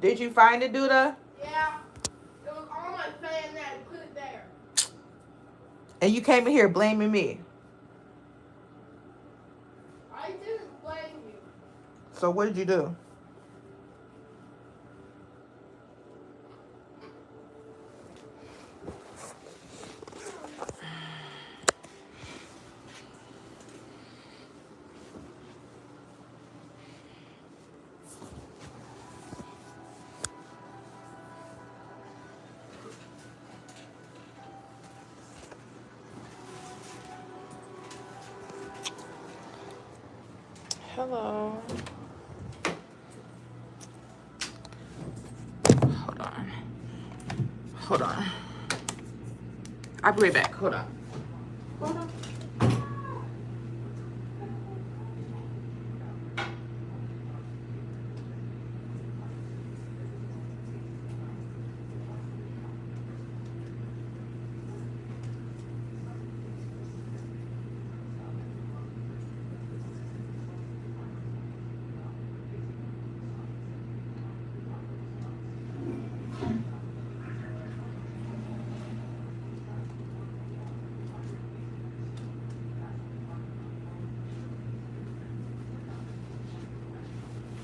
Did you find it, Duda? Yeah. It was almost saying that. Put it there. And you came in here blaming me. I didn't blame you. So what did you do? Hello. Hold on. Hold on. I'll be right back. Hold on. Hold on.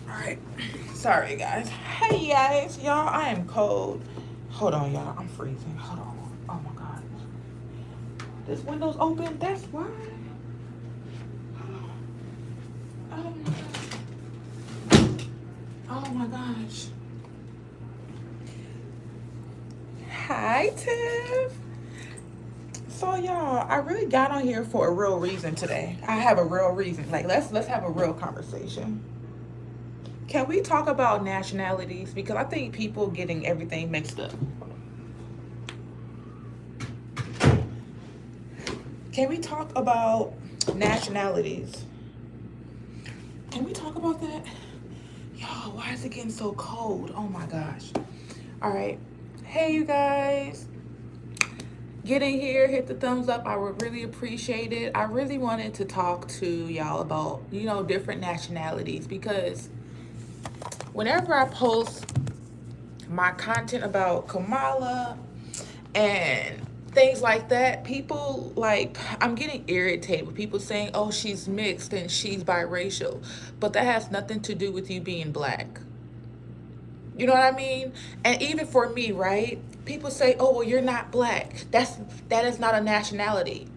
All right. Sorry, guys. Hey, guys. Y'all, I am cold. Hold on, y'all. I'm freezing. Hold on. Oh, my God. This window's open. That's why. Oh, my God. Oh, my gosh. Hi, Tiff. So, y'all, I really got on here for a real reason today. I have a real reason. Like, let's have a real conversation. Can we talk about nationalities? Because I think people getting everything mixed up. Can we talk about nationalities? Can we talk about that? Y'all, why is it getting so cold? Oh my gosh. All right. Hey, you guys. Get in here, hit the thumbs up. I would really appreciate it. I really wanted to talk to y'all about, different nationalities, because whenever I post my content about Kamala and things like that, people, like, I'm getting irritated with people saying, oh, she's mixed and she's biracial, but that has nothing to do with you being black. You know what I mean? And even for me, right? People say, oh, well, you're not black. That is not a nationality.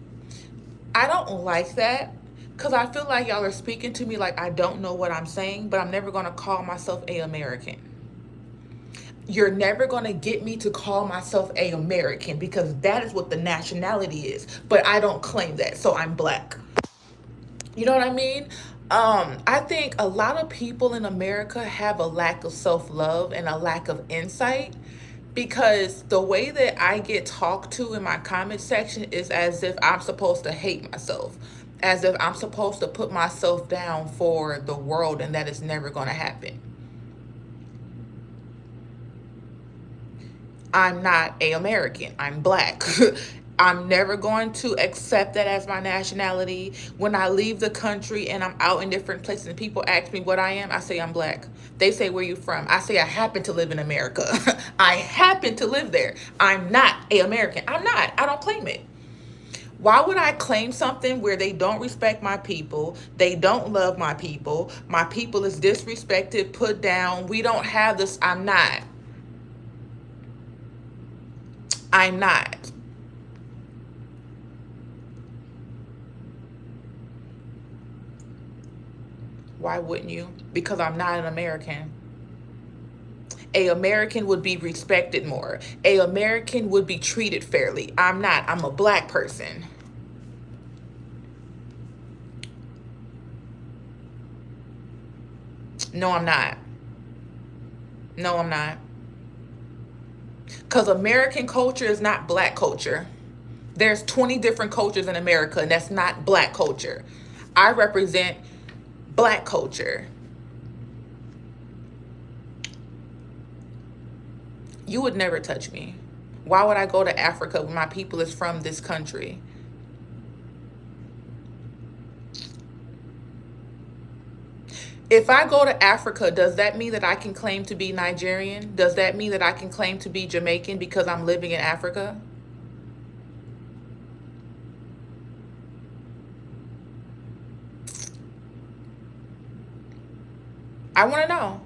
I don't like that, because I feel like y'all are speaking to me like I don't know what I'm saying, but I'm never going to call myself a American. You're never going to get me to call myself a American, because that is what the nationality is. But I don't claim that, so I'm black. You know what I mean? I think a lot of people in America have a lack of self-love and a lack of insight, because the way that I get talked to in my comment section is as if I'm supposed to hate myself, as if I'm supposed to put myself down for the world, and that is never going to happen. I'm not a American. I'm black. I'm never going to accept that as my nationality. When I leave the country and I'm out in different places and people ask me what I am, I say I'm black. They say, where you from? I say I happen to live in America. I happen to live there. I'm not a American. I'm not. I don't claim it. Why would I claim something where they don't respect my people? They don't love my people. My people is disrespected, put down. We don't have this. I'm not. I'm not. Why wouldn't you? Because I'm not an American. A American would be respected more. A American would be treated fairly. I'm not. I'm a black person. No, I'm not. No, I'm not. Because American culture is not black culture. There's 20 different cultures in America, and that's not black culture. I represent black culture. You would never touch me. Why would I go to Africa when my people is from this country? If I go to Africa, does that mean that I can claim to be Nigerian? Does that mean that I can claim to be Jamaican because I'm living in Africa? I want to know.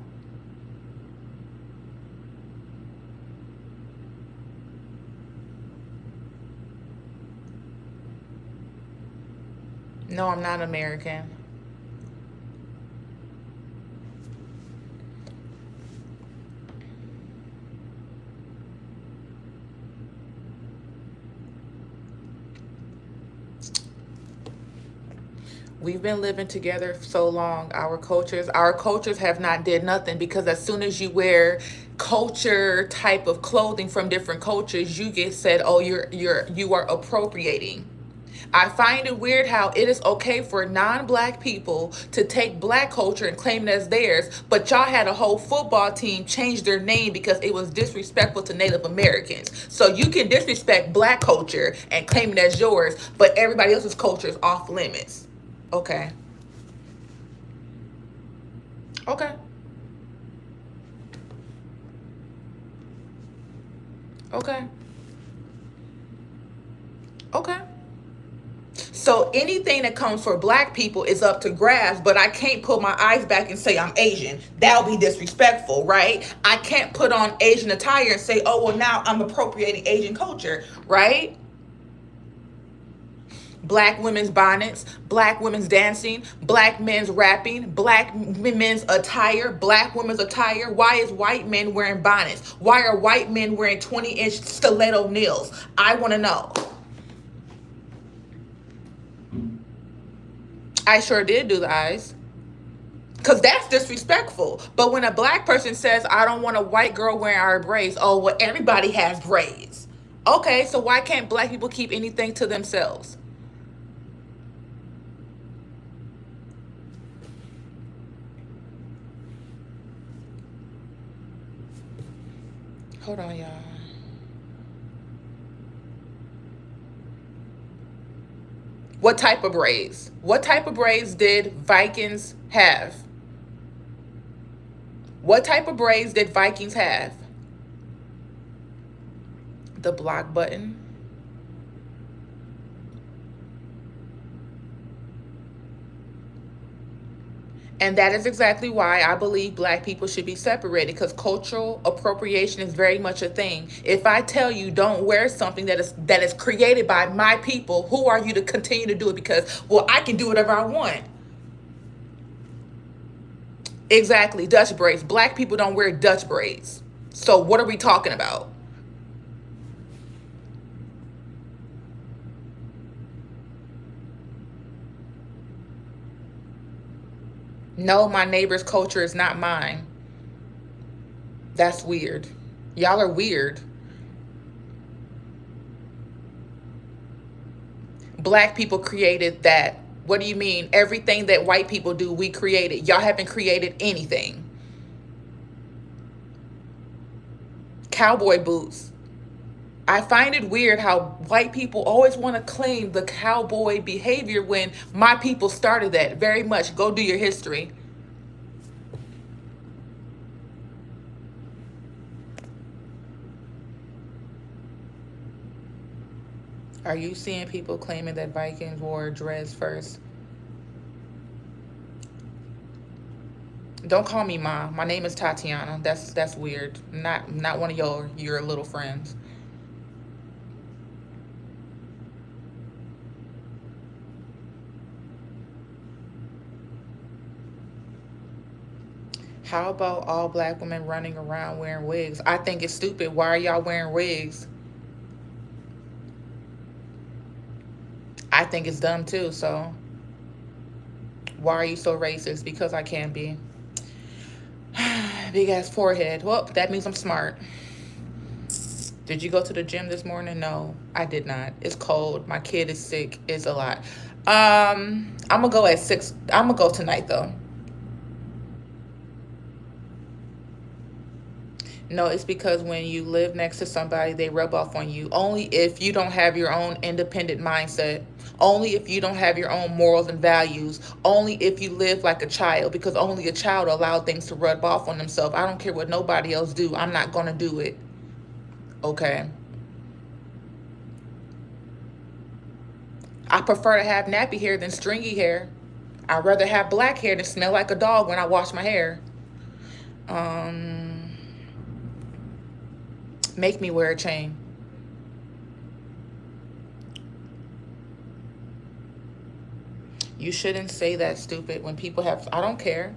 No, I'm not American. We've been living together so long. Our cultures have not did nothing, because as soon as you wear culture type of clothing from different cultures, you get said, "Oh, you are appropriating." I find it weird how it is okay for non-black people to take black culture and claim it as theirs, but y'all had a whole football team change their name because it was disrespectful to Native Americans. So you can disrespect black culture and claim it as yours, but everybody else's culture is off limits. Okay. Okay. Okay. Okay. So anything that comes for black people is up to grabs, but I can't put my eyes back and say I'm Asian. That'll be disrespectful, right? I can't put on Asian attire and say, "Oh, well, now I'm appropriating Asian culture," right? Black women's bonnets, black women's dancing, black men's rapping, black men's attire, black women's attire. Why is white men wearing bonnets? Why are white men wearing 20-inch stiletto nails? I want to know. I sure did do the eyes. Because that's disrespectful. But when a black person says, "I don't want a white girl wearing our braids," oh, well, everybody has braids. Okay, so why can't black people keep anything to themselves? Hold on, y'all. What type of braids? What type of braids did Vikings have? What type of braids did Vikings have? The block button. And that is exactly why I believe black people should be separated, because cultural appropriation is very much a thing. If I tell you don't wear something that is created by my people, who are you to continue to do it? Because, well, I can do whatever I want. Exactly, Dutch braids. Black people don't wear Dutch braids. So what are we talking about? No, my neighbor's culture is not mine. That's weird. Y'all are weird. Black people created that. What do you mean? Everything that white people do, we created. Y'all haven't created anything. Cowboy boots. I find it weird how white people always want to claim the cowboy behavior when my people started that. Very much. Go do your history. Are you seeing people claiming that Vikings wore dreads first? Don't call me Ma. My name is Tatiana. That's weird. Not one of your little friends. How about all black women running around wearing wigs? I think it's stupid. Why are y'all wearing wigs? I think it's dumb too, so why are you so racist? Because I can be. Big ass forehead. Well, that means I'm smart. Did you go to the gym this morning? No, I did not. It's cold. My kid is sick. It's a lot. I'm gonna go at 6. I'm gonna go tonight though. No, it's because when you live next to somebody, they rub off on you. Only if you don't have your own independent mindset. only if you don't have your own morals and values, only if you live like a child, because only a child allow things to rub off on themselves. I don't care what nobody else do. I'm not going to do it. Okay. I prefer to have nappy hair than stringy hair. I'd rather have black hair than smell like a dog when I wash my hair. Make me wear a chain. You shouldn't say that, stupid. When people have, I don't care.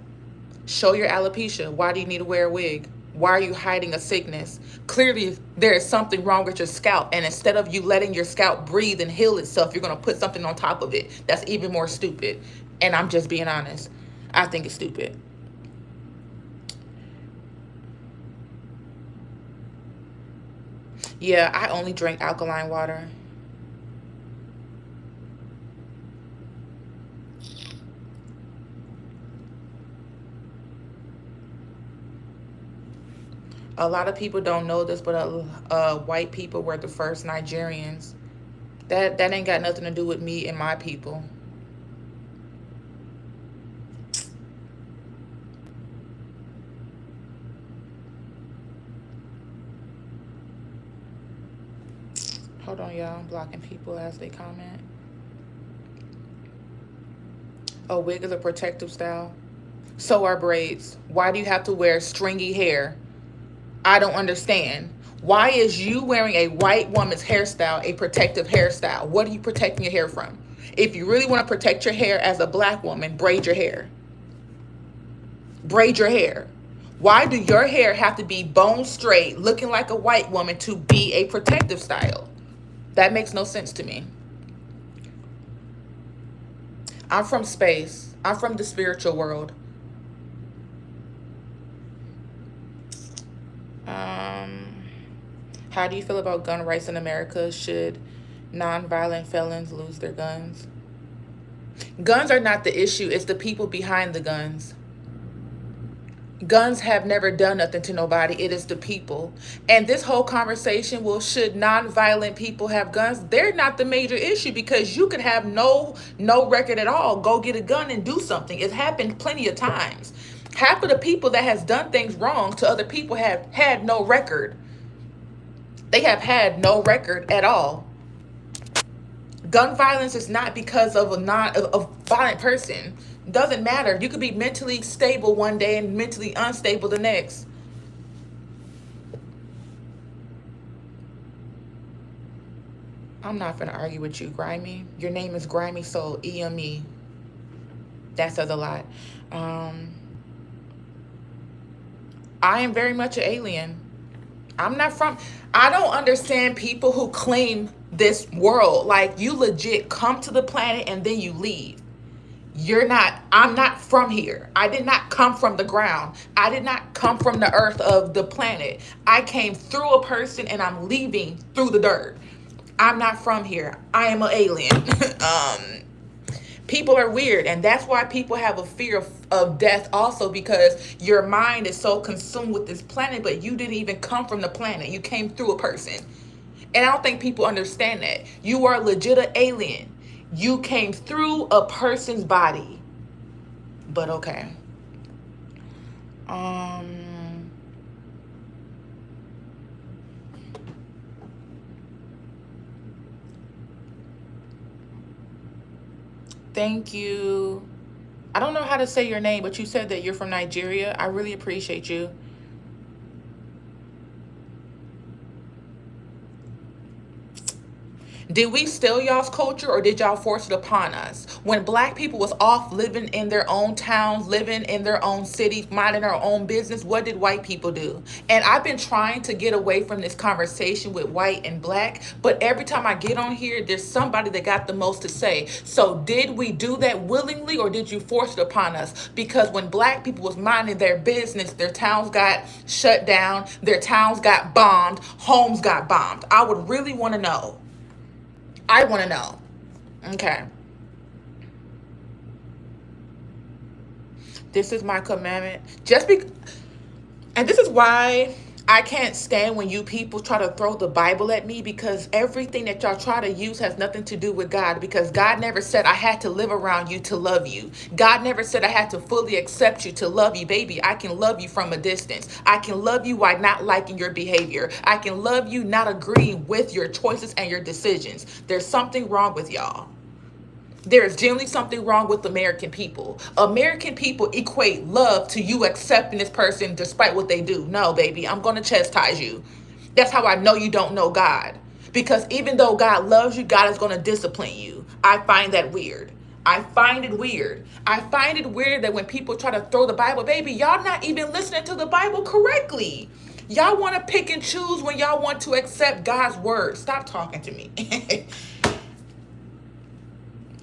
Show your alopecia. Why do you need to wear a wig? Why are you hiding a sickness? Clearly, there is something wrong with your scalp. And instead of you letting your scalp breathe and heal itself, you're going to put something on top of it. That's even more stupid. And I'm just being honest. I think it's stupid. Yeah, I only drink alkaline water. A lot of people don't know this, but white people were the first Nigerians. That ain't got nothing to do with me and my people. Hold on, y'all. I'm blocking people as they comment. A wig is a protective style. So are braids. Why do you have to wear stringy hair? I don't understand. Why is you wearing a white woman's hairstyle a protective hairstyle? What are you protecting your hair from? If you really want to protect your hair as a black woman, braid your hair. Braid your hair. Why do your hair have to be bone straight, looking like a white woman, to be a protective style? That makes no sense to me. I'm from space. I'm from the spiritual world. How do you feel about gun rights in America? Should nonviolent felons lose their guns? Guns are not the issue. It's the people behind the guns. Guns have never done nothing to nobody. It is the people. And this whole conversation, well, should nonviolent people have guns? They're not the major issue, because you could have no record at all. Go get a gun and do something. It's happened plenty of times. Half of the people that has done things wrong to other people have had no record. They have had no record at all. Gun violence is not because of a violent person. Doesn't matter. You could be mentally stable one day and mentally unstable the next. I'm not gonna argue with you, Grimy. Your name is Grimy, so EME. That says a lot. I am very much an alien. I don't understand people who claim this world. Like, you legit come to the planet and then you leave. I'm not from here. I did not come from the ground. I did not come from the earth of the planet. I came through a person and I'm leaving through the dirt. I'm not from here. I am an alien. People are weird, and that's why people have a fear of death also, because your mind is so consumed with this planet, but you didn't even come from the planet. You came through a person. And I don't think people understand that. You are legit an alien. You came through a person's body. But okay. Thank you. I don't know how to say your name, but you said that you're from Nigeria. I really appreciate you. Did we steal y'all's culture, or did y'all force it upon us? When black people was off living in their own towns, living in their own cities, minding their own business, what did white people do? And I've been trying to get away from this conversation with white and black, but every time I get on here, there's somebody that got the most to say. So did we do that willingly, or did you force it upon us? Because when black people was minding their business, their towns got shut down, their towns got bombed, homes got bombed. I would really want to know. I want to know. Okay. This is my commandment. And this is why I can't stand when you people try to throw the Bible at me, because everything that y'all try to use has nothing to do with God, because God never said I had to live around you to love you. God never said I had to fully accept you to love you. Baby, I can love you from a distance. I can love you while not liking your behavior. I can love you not agreeing with your choices and your decisions. There's something wrong with y'all. There is generally something wrong with American people. American people equate love to you accepting this person despite what they do. No, baby, I'm going to chastise you. That's how I know you don't know God. Because even though God loves you, God is going to discipline you. I find that weird. I find it weird. I find it weird that when people try to throw the Bible, baby, y'all not even listening to the Bible correctly. Y'all want to pick and choose when y'all want to accept God's word. Stop talking to me.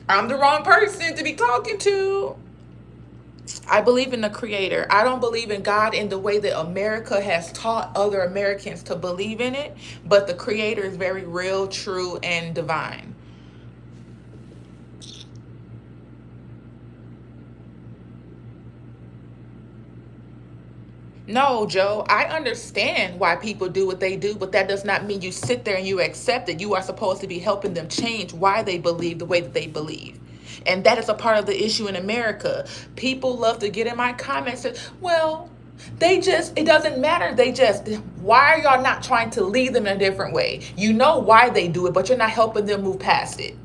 I'm the wrong person to be talking to. I believe in the Creator. I don't believe in God in the way that America has taught other Americans to believe in it, but the Creator is very real, true, and divine. No, Joe, I understand why people do what they do, but that does not mean you sit there and you accept it. You are supposed to be helping them change why they believe the way that they believe. And that is a part of the issue in America. People love to get in my comments and, well, it doesn't matter. Why are y'all not trying to lead them in a different way? You know why they do it, but you're not helping them move past it.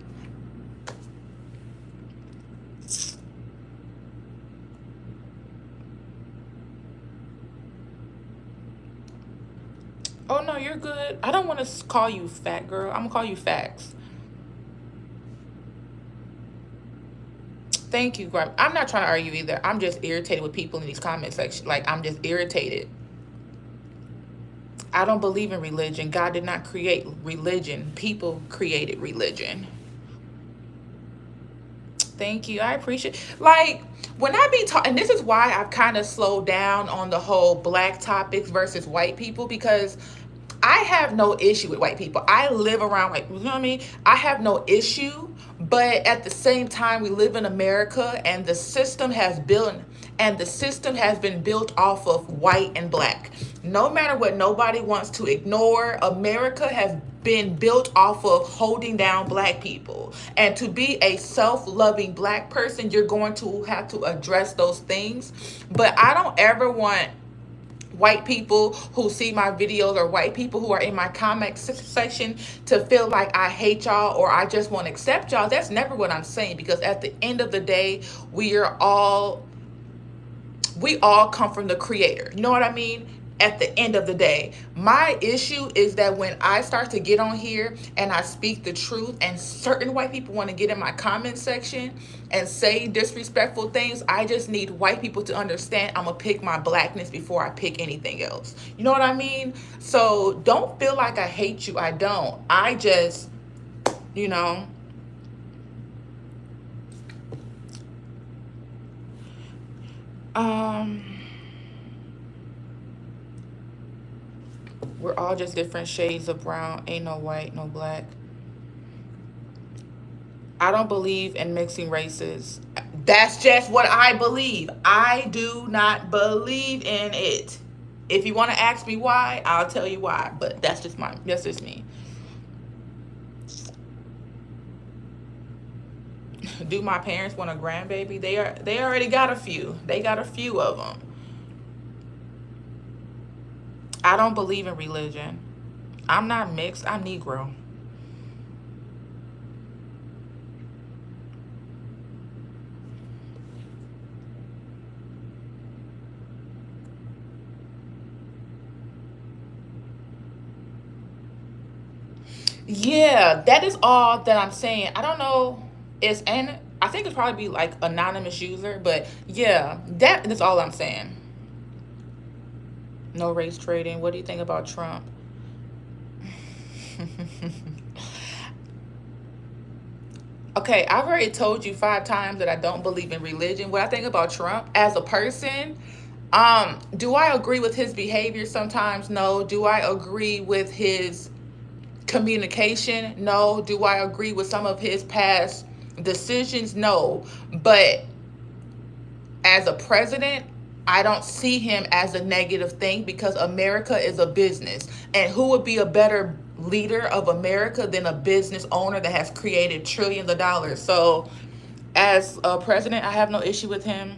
Oh, no, you're good. I don't want to call you fat, girl. I'm going to call you facts. Thank you, Graham. I'm not trying to argue either. I'm just irritated with people in these comment sections. Like, I'm just irritated. I don't believe in religion. God did not create religion. People created religion. Thank you. I appreciate, like, when I be talking, and this is why I've kind of slowed down on the whole black topics versus white people, because I have no issue with white people. I live around, like, you know what I mean? I have no issue, but at the same time, we live in America, and the system has been built off of white and black. No matter what nobody wants to ignore, America has been built off of holding down black people. And to be a self-loving black person, you're going to have to address those things. But I don't ever want white people who see my videos or white people who are in my comment section to feel like I hate y'all or I just won't accept y'all. That's never what I'm saying, because at the end of the day, we all come from the Creator. You know what I mean? At the end of the day, my issue is that when I start to get on here and I speak the truth and certain white people want to get in my comment section and say disrespectful things, I just need white people to understand I'm gonna pick my blackness before I pick anything else. You know what I mean? So don't feel like I hate you. I don't. I just, you know, we're all just different shades of brown. Ain't no white, no black. I don't believe in mixing races. That's just what I believe. I do not believe in it. If you want to ask me why, I'll tell you why. But that's just me. Do my parents want a grandbaby? They already got a few. They got a few of them. I don't believe in religion. I'm not mixed. I'm Negro. Yeah, that is all that I'm saying. I don't know. I think it's probably be like anonymous user, but yeah, that is all I'm saying. No race trading. What do you think about Trump? Okay, I've already told you 5 times that I don't believe in religion. What I think about Trump as a person, do I agree with his behavior sometimes? No. Do I agree with his communication? No. Do I agree with some of his past decisions? No. But as a president, I don't see him as a negative thing because America is a business. And who would be a better leader of America than a business owner that has created trillions of dollars? So as a president, I have no issue with him.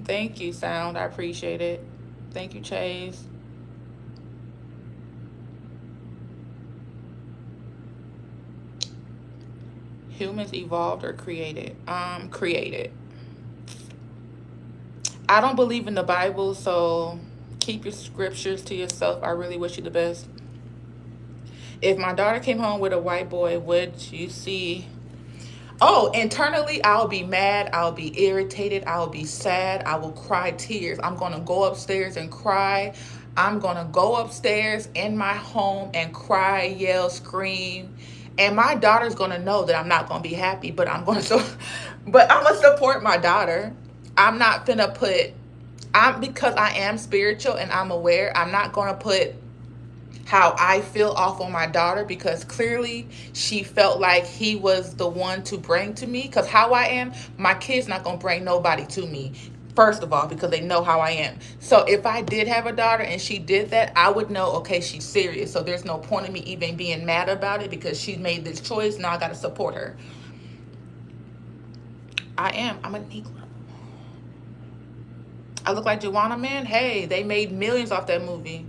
Thank you, Sound. I appreciate it. Thank you, Chase. Humans evolved or created? Created. I don't believe in the Bible, so keep your scriptures to yourself. I really wish you the best. If my daughter came home with a white boy, would you see? Oh, internally, I'll be mad. I'll be irritated. I'll be sad. I will cry tears. I'm going to go upstairs and cry. I'm going to go upstairs in my home and cry, yell, scream. And my daughter's going to know that I'm not going to be happy, but I'm going to support my daughter. I'm not going to because I am spiritual and I'm aware, I'm not going to put how I feel off on my daughter, because clearly she felt like he was the one to bring to me. Because how I am, my kid's not going to bring nobody to me, first of all, because they know how I am. So if I did have a daughter and she did that, I would know, okay, she's serious. So there's no point in me even being mad about it because she made this choice. Now I got to support her. I'm a Negro. I look like Joanna Man. Hey, they made millions off that movie.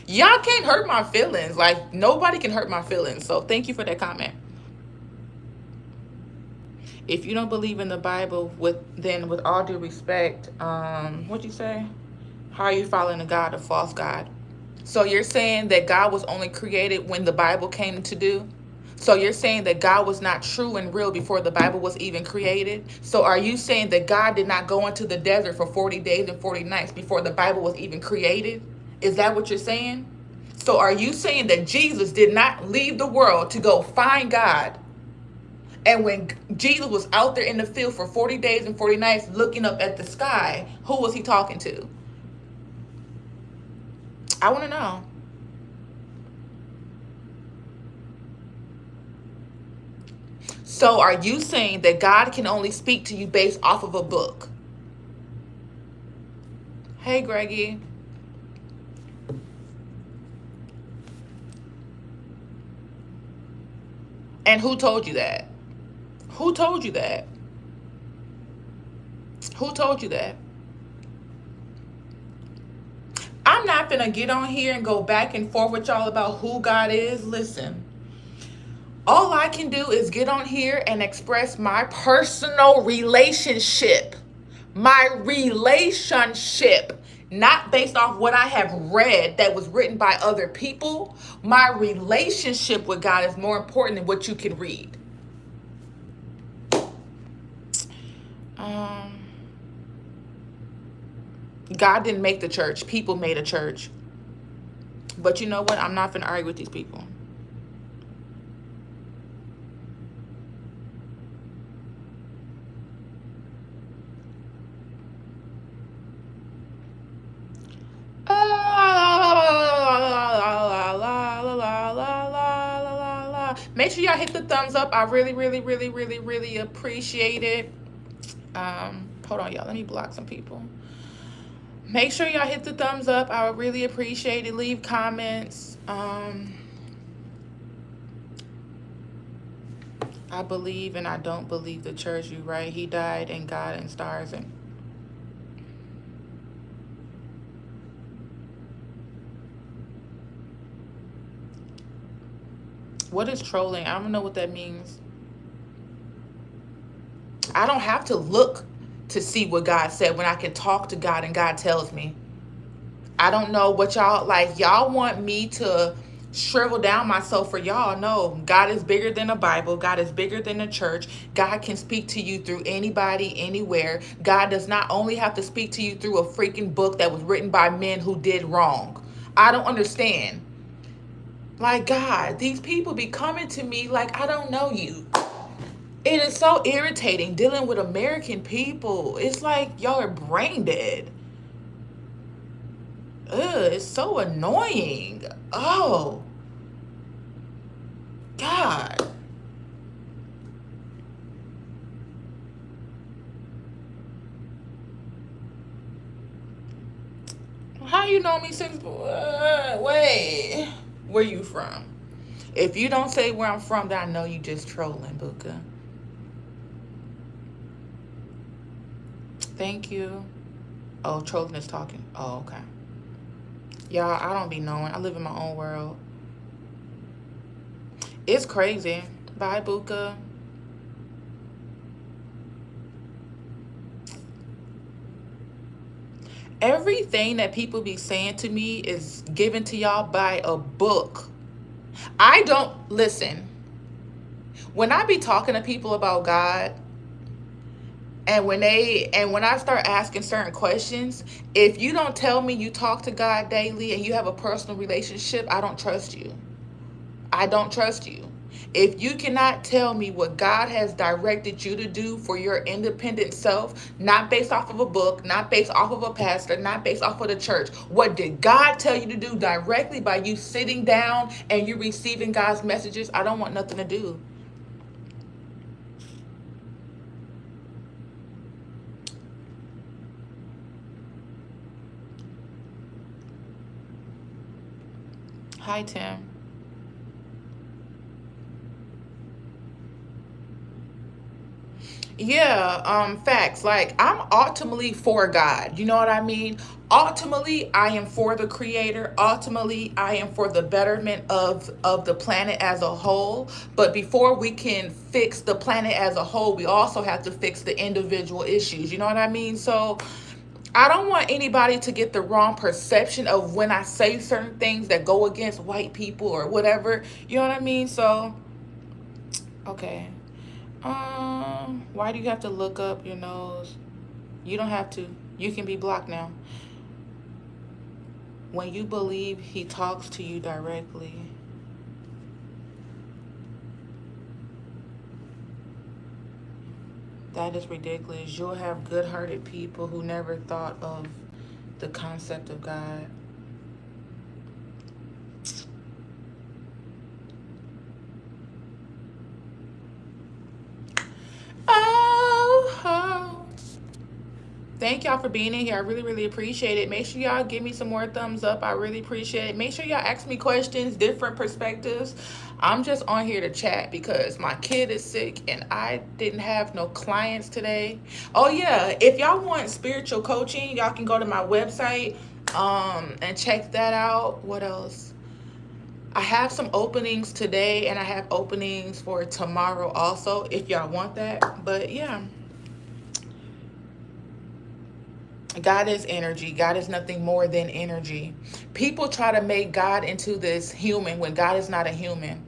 Y'all can't hurt my feelings. Like, nobody can hurt my feelings. So thank you for that comment. If you don't believe in the Bible, with all due respect, what'd you say? How are you following a God, a false God? So you're saying that God was only created when the Bible came to do? So you're saying that God was not true and real before the Bible was even created? So are you saying that God did not go into the desert for 40 days and 40 nights before the Bible was even created? Is that what you're saying? So are you saying that Jesus did not leave the world to go find God? And when Jesus was out there in the field for 40 days and 40 nights looking up at the sky, who was he talking to? I want to know. So are you saying that God can only speak to you based off of a book? Hey, Greggy. And who told you that? Who told you that? Who told you that? I'm not gonna get on here and go back and forth with y'all about who God is. Listen, all I can do is get on here and express my personal relationship. My relationship. Not based off what I have read that was written by other people. My relationship with God is more important than what you can read. God didn't make the church. People made a church. But you know what? I'm not going to argue with these people. Make sure y'all hit the thumbs up. I really, really, really, really, really appreciate it. Hold on, y'all. Let me block some people. Make sure y'all hit the thumbs up. I would really appreciate it. Leave comments. I believe and I don't believe the church. You right. He died and God and stars and what is trolling? I don't know what that means. I don't have to look to see what God said when I can talk to God and God tells me. I don't know what y'all like. Y'all want me to shrivel down myself for y'all. No, God is bigger than the Bible. God is bigger than the church. God can speak to you through anybody, anywhere. God does not only have to speak to you through a freaking book that was written by men who did wrong. I don't understand. Like, God, these people be coming to me like I don't know you. It is so irritating dealing with American people. It's like y'all are brain dead. Ugh, it's so annoying. Oh, God. Now you know me since, wait, where you from? If you don't say where I'm from, then I know you just trolling, Buka. Thank you. Oh, trolling is talking. Oh, okay. Y'all, I don't be knowing. I live in my own world. It's crazy. Bye, Buka. Everything that people be saying to me is given to y'all by a book. I don't listen. When I be talking to people about God, and when I start asking certain questions, if you don't tell me you talk to God daily and you have a personal relationship, I don't trust you. I don't trust you. If you cannot tell me what God has directed you to do for your independent self, not based off of a book, not based off of a pastor, not based off of the church, what did God tell you to do directly by you sitting down and you receiving God's messages? I don't want nothing to do. Hi, Tim. Yeah, facts. Like, I'm ultimately for God. You know what I mean? Ultimately, I am for the creator. Ultimately, I am for the betterment of the planet as a whole. But before we can fix the planet as a whole, we also have to fix the individual issues. You know what I mean? So I don't want anybody to get the wrong perception of when I say certain things that go against white people or whatever. You know what I mean? So, okay. Why do you have to look up your nose? You don't have to. You can be blocked now. When you believe he talks to you directly. That is ridiculous. You'll have good-hearted people who never thought of the concept of God. Oh. Thank y'all for being in here. I really, really appreciate it. Make sure y'all give me some more thumbs up. I really appreciate it. Make sure y'all ask me questions, different perspectives. I'm just on here to chat because my kid is sick and I didn't have no clients today. Oh yeah, if y'all want spiritual coaching, y'all can go to my website and check that out. What else? I have some openings today and I have openings for tomorrow also if y'all want that. But yeah. God is energy. God is nothing more than energy. People try to make God into this human when God is not a human.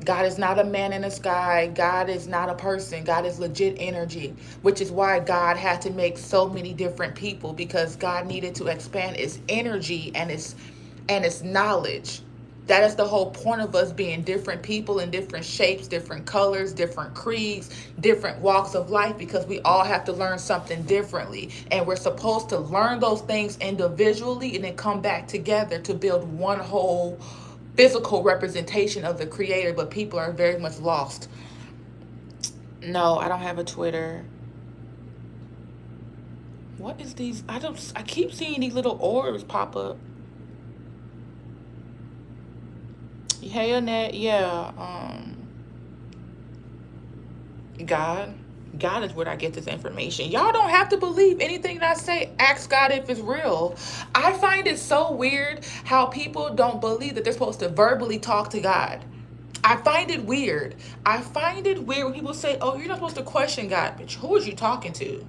God is not a man in the sky. God is not a person. God is legit energy, which is why God had to make so many different people, because God needed to expand its energy and its knowledge. That is the whole point of us being different people in different shapes, different colors, different creeds, different walks of life, because we all have to learn something differently. And we're supposed to learn those things individually and then come back together to build one whole physical representation of the creator. But people are very much lost. No, I don't have a Twitter. What is these? I keep seeing these little orbs pop up. Hey, Annette. Yeah. God. God is where I get this information. Y'all don't have to believe anything that I say. Ask God if it's real. I find it so weird how people don't believe that they're supposed to verbally talk to God. I find it weird. I find it weird when people say, oh, you're not supposed to question God. Bitch, who is you talking to?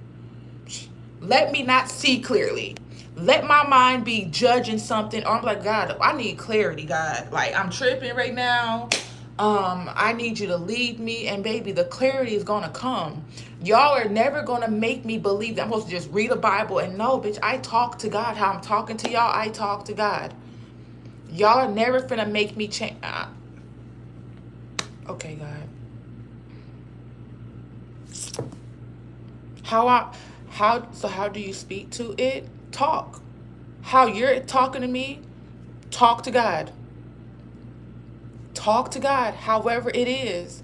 Let me not see clearly. Let my mind be judging something. Or I'm like, God, I need clarity, God. Like, I'm tripping right now. I need you to lead me, and baby, the clarity is gonna come. Y'all are never gonna make me believe that I'm supposed to just read a Bible and no, bitch, I talk to God. How I'm talking to y'all, I talk to God. Y'all are never finna make me change. Okay, God. How do you speak to it? Talk. How you're talking to me, talk to God. Talk to God, however it is.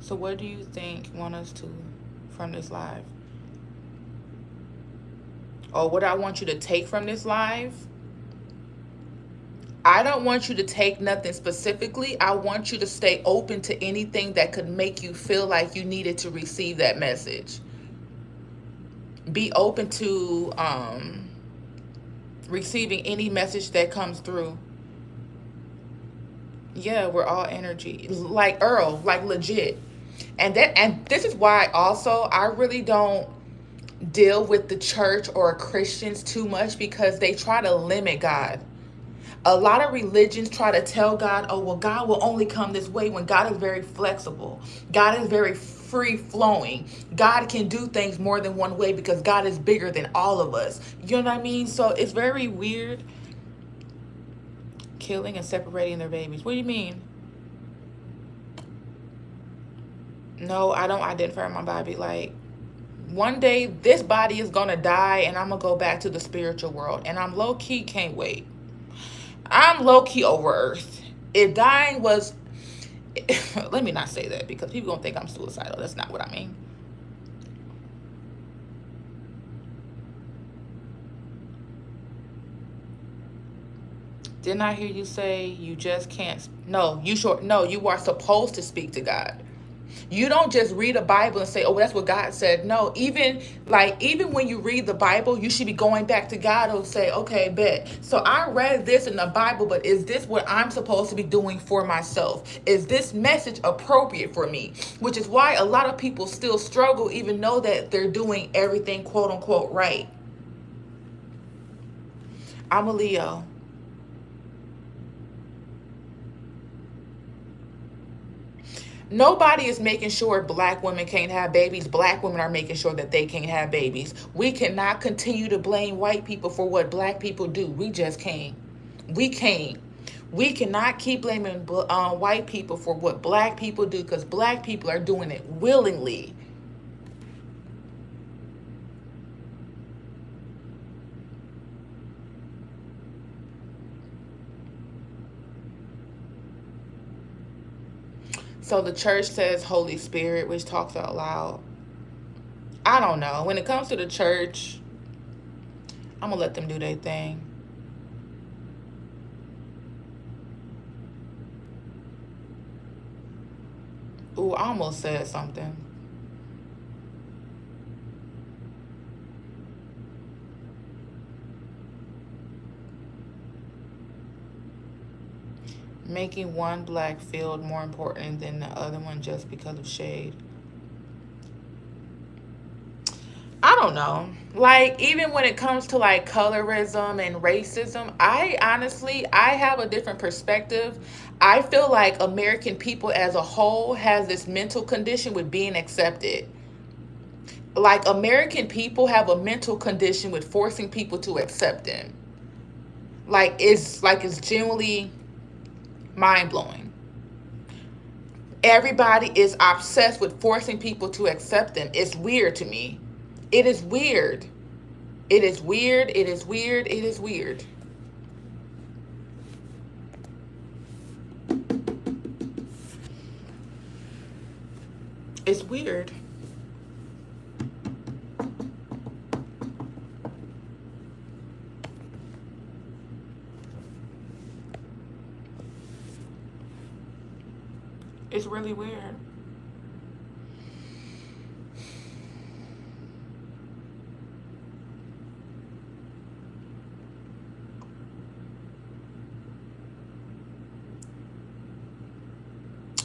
So what do you think you want us to from this live? Or what I want you to take from this live? I don't want you to take nothing specifically. I want you to stay open to anything that could make you feel like you needed to receive that message. Be open to receiving any message that comes through. Yeah, we're all energy. Like Earl, like legit. And this is why also I really don't deal with the church or Christians too much, because they try to limit God. A lot of religions try to tell God, oh, well, God will only come this way, when God is very flexible. God is very free flowing. God can do things more than one way because God is bigger than all of us. You know what I mean? So it's very weird. Killing and separating their babies. What do you mean? No, I don't identify my body. Like, one day this body is gonna die and I'm gonna go back to the spiritual world, and I'm low-key can't wait. I'm low-key over earth. If dying was let me not say that, because people gonna think I'm suicidal. That's not what I mean. Didn't I hear you say you just can't? No, you are supposed to speak to God. You don't just read a Bible and say, oh, that's what God said. No, even when you read the Bible, you should be going back to God and say, okay, bet. So I read this in the Bible, but is this what I'm supposed to be doing for myself? Is this message appropriate for me? Which is why a lot of people still struggle, even though that they're doing everything quote unquote right. I'm a Leo. Nobody is making sure black women can't have babies. Black women are making sure that they can't have babies. We cannot continue to blame white people for what black people do. We just can't. We can't. We cannot keep blaming white people for what black people do, because black people are doing it willingly. So the church says Holy Spirit, which talks out loud. I don't know. When it comes to the church, I'm going to let them do their thing. Ooh, I almost said something. Making one black field more important than the other one just because of shade. I don't know. Like, even when it comes to like colorism and racism, I have a different perspective. I feel like American people as a whole has this mental condition with being accepted. Like, American people have a mental condition with forcing people to accept them. It's genuinely mind-blowing. Everybody is obsessed with forcing people to accept them. It's weird to me. It is weird. It is weird. It is weird. It is weird. It's weird. It's really weird.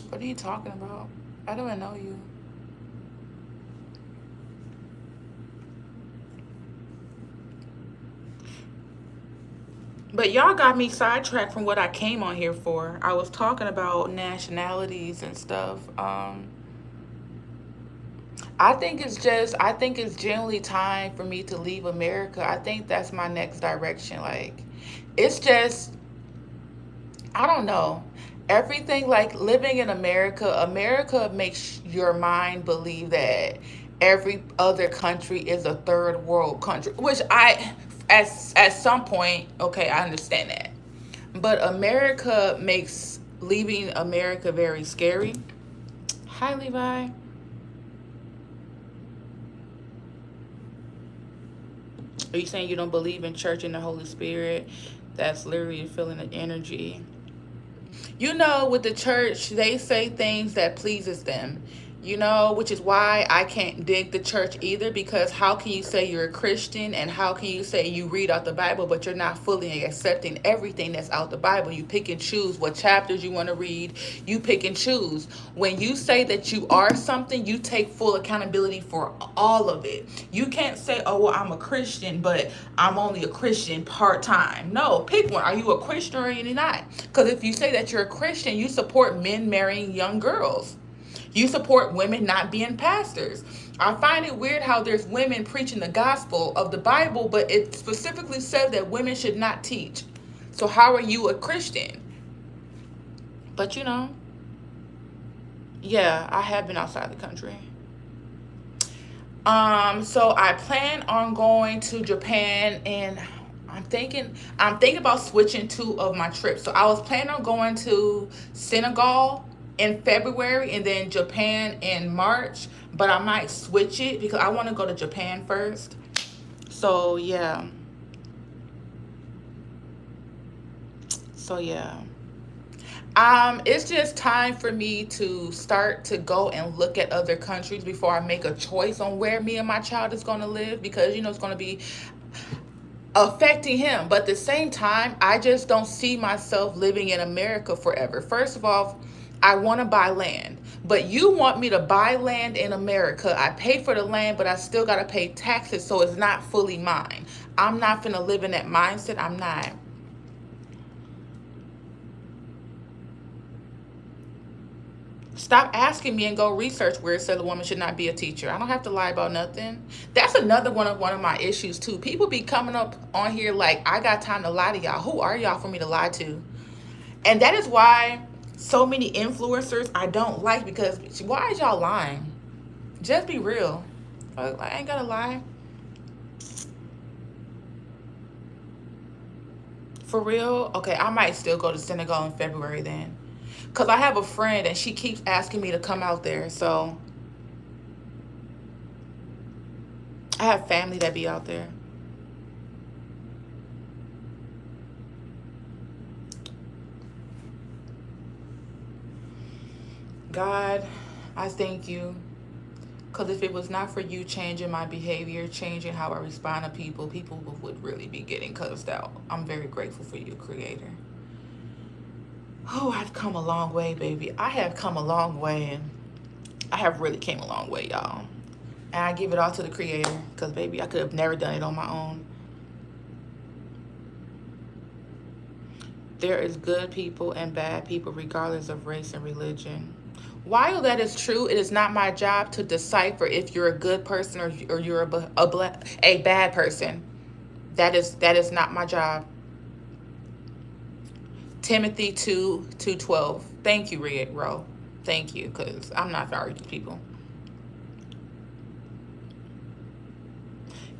What are you talking about? I don't even know you. But y'all got me sidetracked from what I came on here for. I was talking about nationalities and stuff. I think it's generally time for me to leave America. I think that's my next direction. Like, it's just, I don't know. Everything, like living in America makes your mind believe that every other country is a third world country, which at some point, okay, I understand that. But America makes leaving America very scary. Hi, Levi. Are you saying you don't believe in church and the Holy Spirit? That's literally feeling the energy. You know, with the church, they say things that pleases them. You know, which is why I can't dig the church either, because how can you say you're a Christian and how can you say you read out the Bible, but you're not fully accepting everything that's out the Bible? You pick and choose what chapters you want to read. You pick and choose. When you say that you are something, you take full accountability for all of it. You can't say, oh, well, I'm a Christian, but I'm only a Christian part-time. No, pick one. Are you a Christian or are you not? Because if you say that you're a Christian, you support men marrying young girls. You support women not being pastors. I find it weird how there's women preaching the gospel of the Bible, but it specifically says that women should not teach. So how are you a Christian? But you know, yeah, I have been outside the country. So I plan on going to Japan, and I'm thinking about switching two of my trips. So I was planning on going to Senegal in February and then Japan in March, but I might switch it because I want to go to Japan first. So yeah. So yeah. It's just time for me to start to go and look at other countries before I make a choice on where me and my child is going to live, because you know it's going to be affecting him. But at the same time, I just don't see myself living in America forever. First of all, I want to buy land, but you want me to buy land in America. I pay for the land, but I still got to pay taxes, so it's not fully mine. I'm not finna live in that mindset. I'm not. Stop asking me and go research where it says a woman should not be a teacher. I don't have to lie about nothing. That's another one of my issues too. People be coming up on here like I got time to lie to y'all. Who are y'all for me to lie to? And that is why so many influencers I don't like, because why is y'all lying? Just be real. I ain't gotta lie. For real? Okay, I might still go to Senegal in February then. Because I have a friend and she keeps asking me to come out there. So I have family that be out there. God, I thank you. Because if it was not for you changing my behavior, changing how I respond to people, people would really be getting cussed out. I'm very grateful for you, Creator. Oh, I've come a long way, baby. I have come a long way. I have really came a long way, y'all. And I give it all to the Creator, because, baby, I could have never done it on my own. There is good people and bad people regardless of race and religion. While that is true, it is not my job to decipher if you're a good person or you're a bad person. That is not my job. Timothy 2:12. Thank you, Ro. Thank you, because I'm not sorry to people.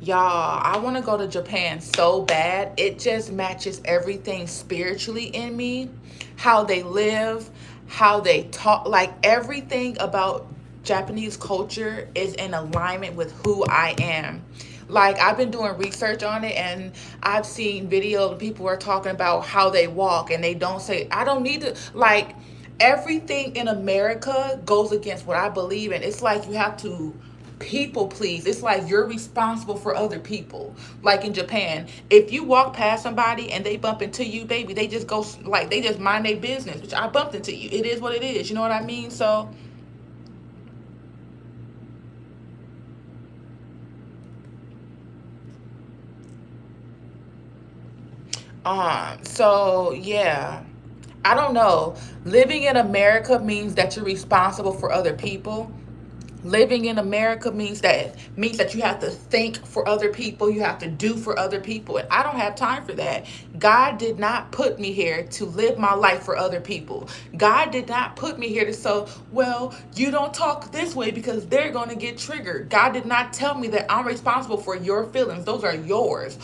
Y'all, I want to go to Japan so bad. It just matches everything spiritually in me. How they live, how they talk, like everything about Japanese culture is in alignment with who I am. Like, I've been doing research on it, and I've seen videos, people are talking about how they walk, and they don't say, I don't need to, like, everything in America goes against what I believe in. It's like you have to people please. It's like you're responsible for other people. Like in Japan, if you walk past somebody and they bump into you, baby, they just go, like, they just mind their business, which I bumped into you. It is what it is. You know what I mean? So so yeah, I don't know. Living in America means that you're responsible for other people. Living in America means that you have to think for other people, you have to do for other people, and I don't have time for that. God did not put me here to live my life for other people. God did not put me here to say, well, you don't talk this way because they're going to get triggered. God did not tell me that I'm responsible for your feelings. Those are yours.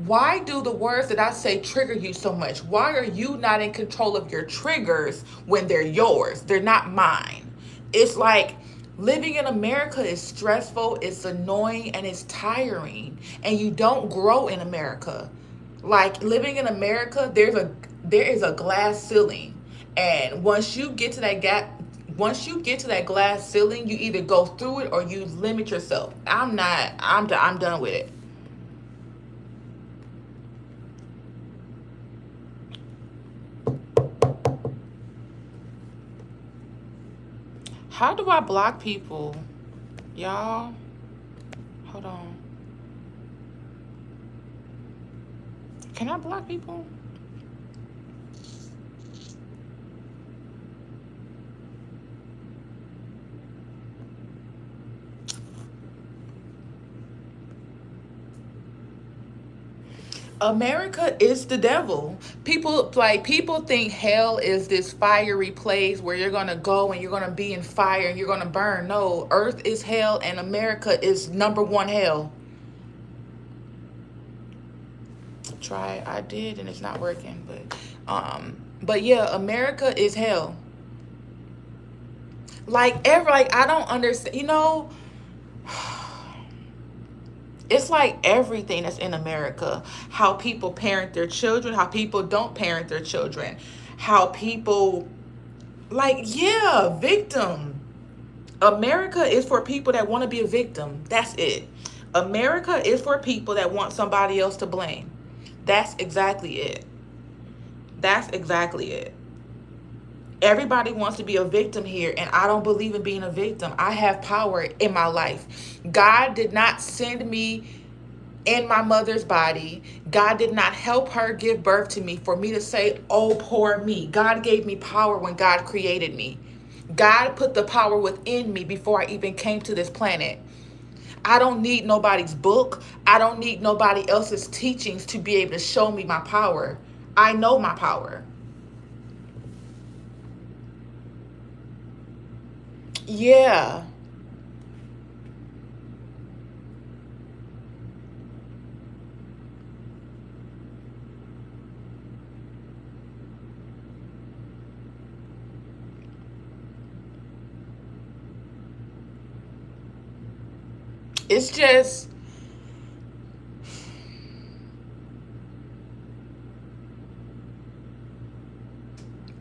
why do the words that I say trigger you so much? Why are you not in control of your triggers when they're yours? They're not mine. It's like living in America is stressful, it's annoying, and it's tiring. And you don't grow in America. Like living in America, there is a glass ceiling. And once you get to that glass ceiling, you either go through it or you limit yourself. I'm done with it. How do I block people? Y'all, hold on. Can I block people? America is the devil. People think hell is this fiery place where you're gonna go and you're gonna be in fire and you're gonna burn. No, earth is hell and America is number one hell. I did and it's not working, but yeah, America is hell. Like I don't understand, it's like everything that's in America. How people parent their children, how people don't parent their children, how people, yeah, victim. America is for people that want to be a victim. That's it. America is for people that want somebody else to blame. That's exactly it. That's exactly it. Everybody wants to be a victim here, and I don't believe in being a victim. I have power in my life. God did not send me in my mother's body. God did not help her give birth to me for me to say, oh, poor me. God gave me power when God created me. God put the power within me before I even came to this planet. I don't need nobody's book. I don't need nobody else's teachings to be able to show me my power. I know my power. Yeah. It's just,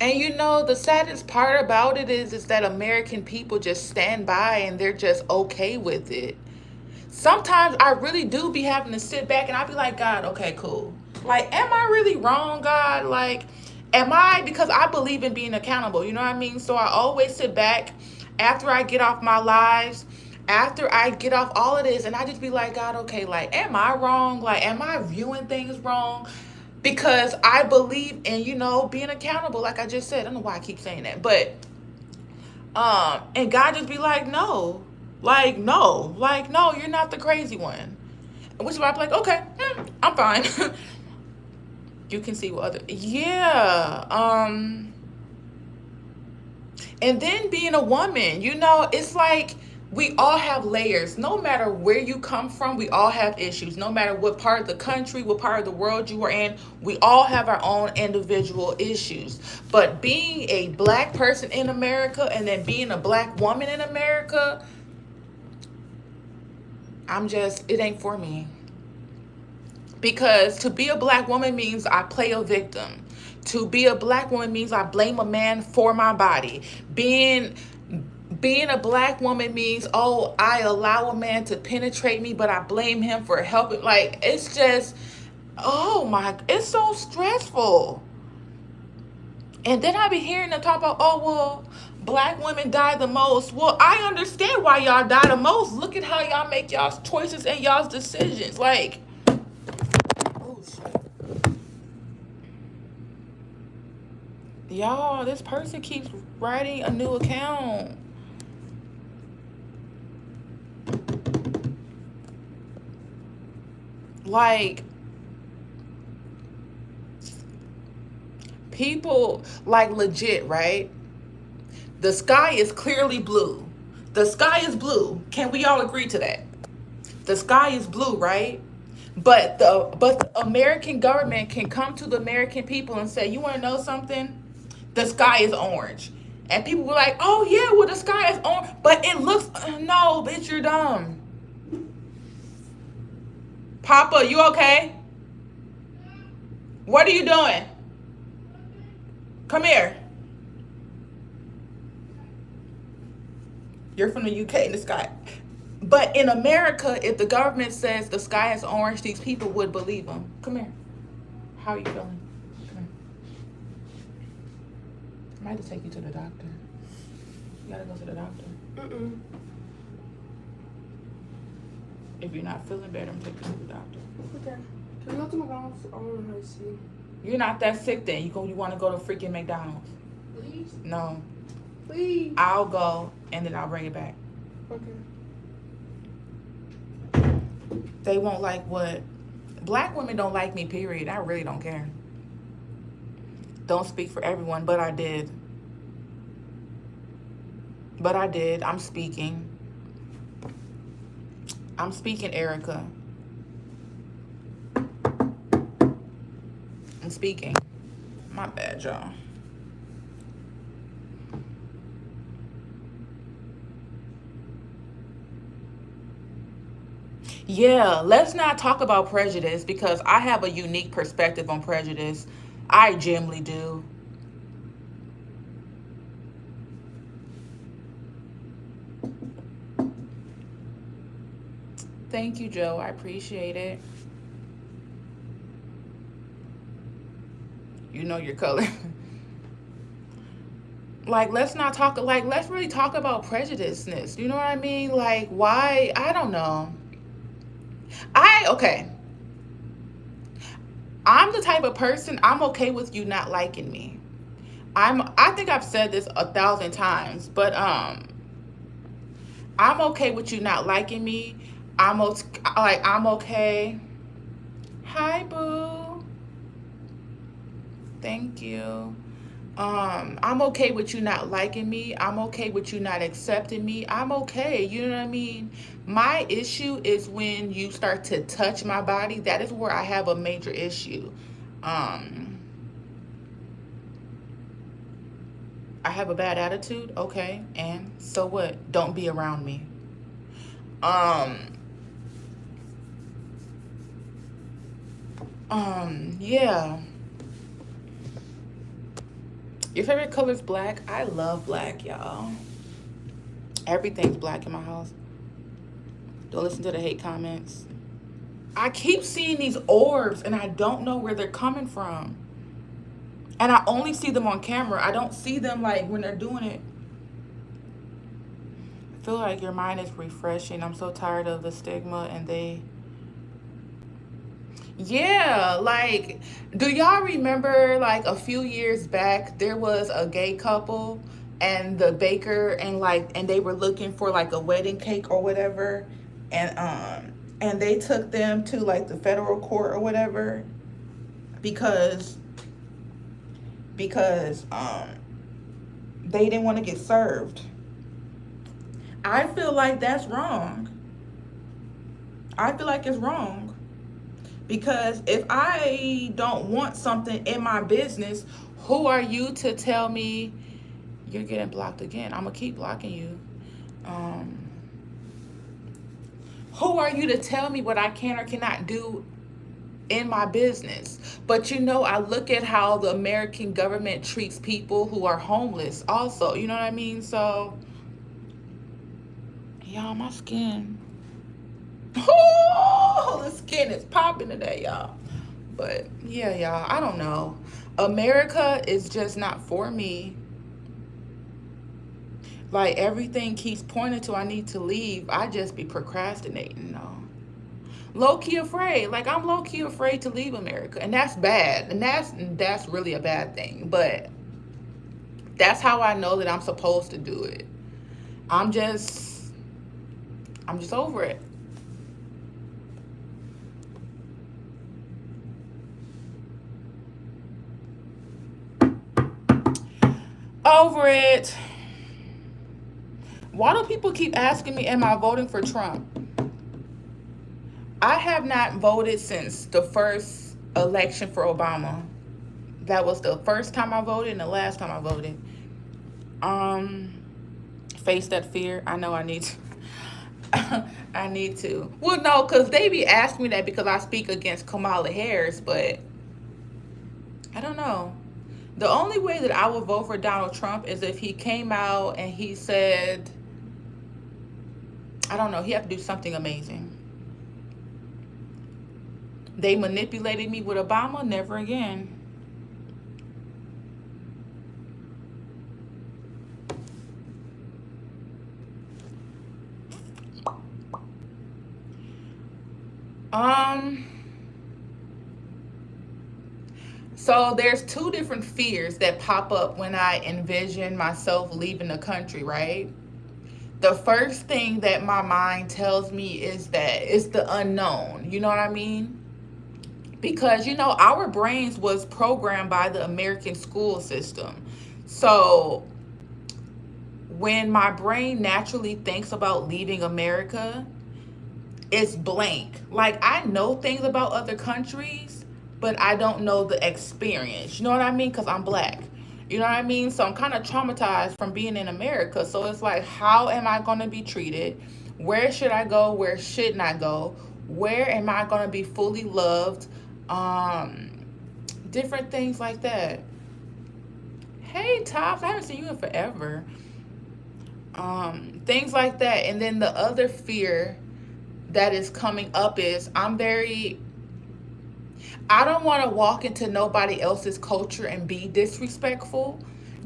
and the saddest part about it is that American people just stand by and they're just okay with it. Sometimes I really do be having to sit back and I be like, God, okay, cool. Like, am I really wrong, God? Like, because I believe in being accountable, you know what I mean? So I always sit back after I get off my lives, after I get off all of this, and I just be like, God, okay, like, am I wrong? Like, am I viewing things wrong? Because I believe in, being accountable, like I just said. I don't know why I keep saying that, but and God just be like, no, no, you're not the crazy one. Which is why I'm like, okay, I'm fine. You can see what other, yeah. And then being a woman, it's like we all have layers. No matter where you come from, we all have issues. No matter what part of the country, what part of the world you are in, we all have our own individual issues. But being a black person in America and then being a black woman in America, it ain't for me. Because to be a black woman means I play a victim. To be a black woman means I blame a man for my body. Being a black woman means, oh, I allow a man to penetrate me, but I blame him for helping. Like, it's just, it's so stressful. And then I be hearing them talk about, oh, well, black women die the most. Well, I understand why y'all die the most. Look at how y'all make y'all's choices and y'all's decisions. Like, oh, shit. Y'all, this person keeps writing a new account. Like, people, like, legit, right? The sky is clearly blue. The sky is blue. Can we all agree to that? The sky is blue, right? But the American government can come to the American people and say, "You want to know something? The sky is orange." And people were like, "Oh yeah, well the sky is orange, but it looks no, bitch, you're dumb." Papa, you okay? What are you doing? Come here. You're from the UK in the sky. But in America, if the government says the sky is orange, these people would believe them. Come here. How are you feeling? Come here. I might have to take you to the doctor. You gotta go to the doctor. Mm-mm. If you're not feeling better, I'm taking you to the doctor. Okay. Can we go to McDonald's? I want to see. You're not that sick then. You want to go to freaking McDonald's. Please? No. Please. I'll go and then I'll bring it back. Okay. They won't like what? Black women don't like me, period. I really don't care. Don't speak for everyone, but I did. I'm speaking. I'm speaking, Erica. I'm speaking. My bad, y'all. Yeah, let's not talk about prejudice because I have a unique perspective on prejudice. I genuinely do. Thank you, Joe. I appreciate it. You know your color. Like, let's really talk about prejudiceness. You know what I mean? Like, why? I don't know. Okay. I'm the type of person, I'm okay with you not liking me. I think I've said this 1,000 times, but I'm okay with you not liking me. I'm okay. Hi, boo. Thank you. I'm okay with you not liking me. I'm okay with you not accepting me. I'm okay. You know what I mean? My issue is when you start to touch my body. That is where I have a major issue. I have a bad attitude. Okay. And so what? Don't be around me. Yeah. Your favorite color is black? I love black, y'all. Everything's black in my house. Don't listen to the hate comments. I keep seeing these orbs and I don't know where they're coming from. And I only see them on camera. I don't see them like when they're doing it. I feel like your mind is refreshing. I'm so tired of the stigma and yeah, like, do y'all remember like a few years back there was a gay couple and the baker and they were looking for like a wedding cake or whatever, and they took them to like the federal court or whatever because they didn't want to get served. I feel like that's wrong. I feel like it's wrong. Because if I don't want something in my business, who are you to tell me you're getting blocked again? I'm going to keep blocking you. Who are you to tell me what I can or cannot do in my business? But you know, I look at how the American government treats people who are homeless also. You know what I mean? So, y'all, my skin. Oh, the skin is popping today, y'all. But yeah, y'all, I don't know. America is just not for me. Like, everything keeps pointing to I need to leave. I just be procrastinating, though. Low-key afraid. Like, I'm low-key afraid to leave America. And that's bad. And that's really a bad thing. But that's how I know that I'm supposed to do it. I'm just over it. Over it. Why do people keep asking me, am I voting for Trump? I have not voted since the first election for Obama. That was the first time I voted and the last time I voted. Um, Face that fear. I know I need to. I need to. Well, no, because they be asking me that because I speak against Kamala Harris, but I don't know. The only way that I would vote for Donald Trump is if he came out and he said, I don't know, he had to do something amazing. They manipulated me with Obama, never again. So there's two different fears that pop up when I envision myself leaving the country, right? The first thing that my mind tells me is that it's the unknown. You know what I mean? Because, our brains was programmed by the American school system. So when my brain naturally thinks about leaving America, it's blank. Like, I know things about other countries, but I don't know the experience. You know what I mean? Because I'm black. You know what I mean? So I'm kind of traumatized from being in America. So it's like, how am I going to be treated? Where should I go? Where shouldn't I go? Where am I going to be fully loved? Different things like that. Hey, Tops, I haven't seen you in forever. Things like that. And then the other fear that is coming up is I don't want to walk into nobody else's culture and be disrespectful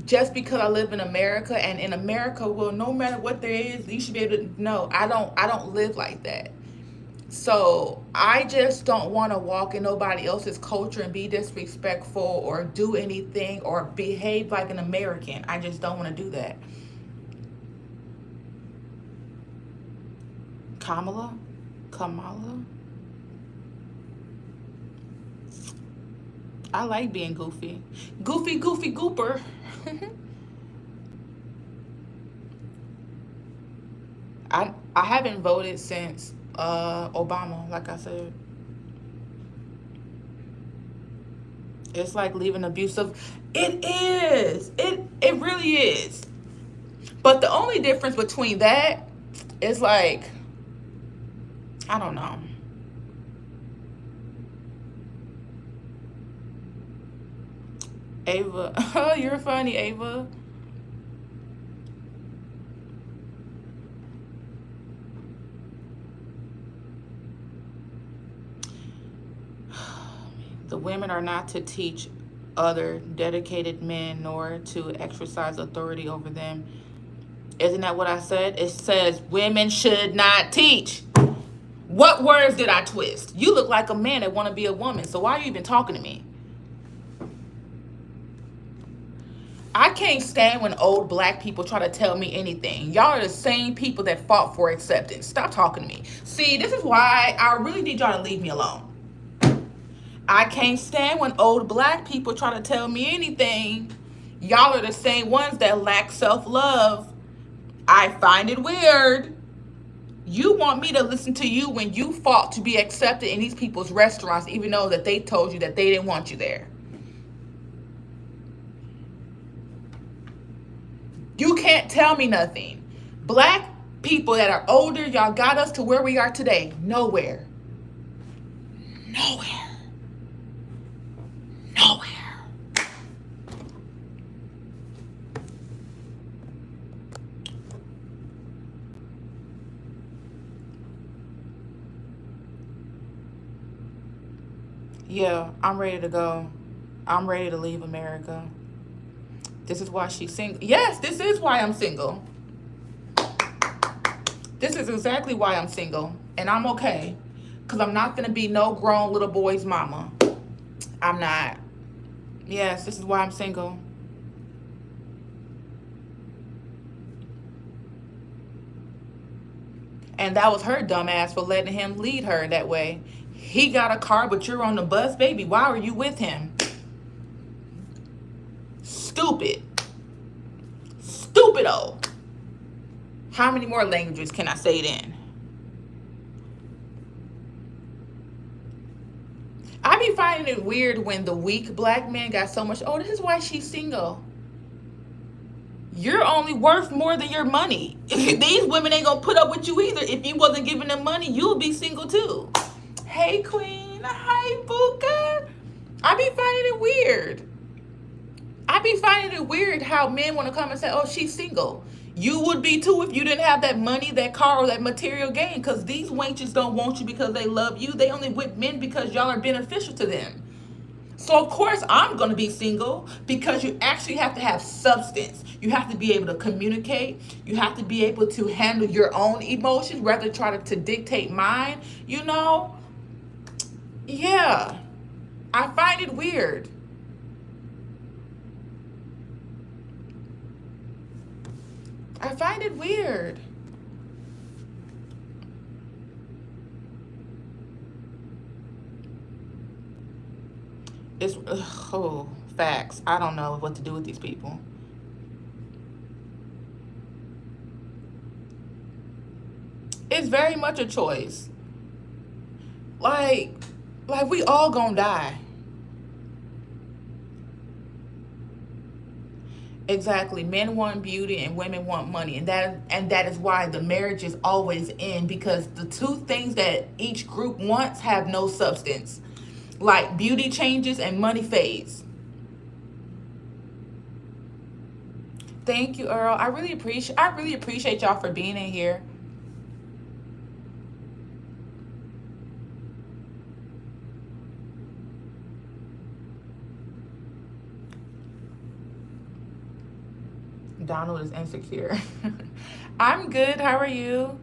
just because I live in America. And in America, well, no matter what there is, you should be able to know. I don't live like that. So I just don't want to walk in nobody else's culture and be disrespectful or do anything or behave like an American. I just don't want to do that. Kamala? I like being goofy. Goofy gooper. I haven't voted since Obama, like I said. It's like leaving abusive. It is. It really is. But the only difference between that is like, I don't know. Ava. Oh, you're funny, Ava. The women are not to teach other dedicated men nor to exercise authority over them. Isn't that what I said? It says women should not teach. What words did I twist? You look like a man that want to be a woman, so why are you even talking to me? I can't stand when old black people try to tell me anything. Y'all are the same people that fought for acceptance. Stop talking to me. See, this is why I really need y'all to leave me alone. I can't stand when old black people try to tell me anything. Y'all are the same ones that lack self-love. I find it weird. You want me to listen to you when you fought to be accepted in these people's restaurants, even though that they told you that they didn't want you there. You can't tell me nothing. Black people that are older, y'all got us to where we are today. Nowhere. Yeah, I'm ready to go. I'm ready to leave America. This is why she's single. Yes, this is why I'm single. This is exactly why I'm single. And I'm okay. Because I'm not going to be no grown little boy's mama. I'm not. Yes, this is why I'm single. And that was her dumbass for letting him lead her that way. He got a car, but you're on the bus, baby. Why are you with him? Stupid. Stupido. How many more languages can I say it in? finding it weird when the weak black man got so much. Oh, this is why she's single. You're only worth more than your money. These women ain't gonna put up with you either. If you wasn't giving them money, you'll be single too. Hey, Queen. Hi, Buka. I be finding it weird. I be finding it weird how men want to come and say, oh, she's single. You would be too if you didn't have that money, that car, or that material gain. Because these wenches don't want you because they love you. They only with men because y'all are beneficial to them. So, of course, I'm going to be single because you actually have to have substance. You have to be able to communicate. You have to be able to handle your own emotions rather than try to dictate mine. You know? Yeah. I find it weird. I find it weird. It's, oh, facts. I don't know what to do with these people. It's very much a choice. Like we all gonna die. Exactly. Men want beauty and women want money. And that is why the marriages always end, because the two things that each group wants have no substance. Like beauty changes and money fades. Thank you, Earl. I really appreciate y'all for being in here. Donald is insecure. I'm good. How are you?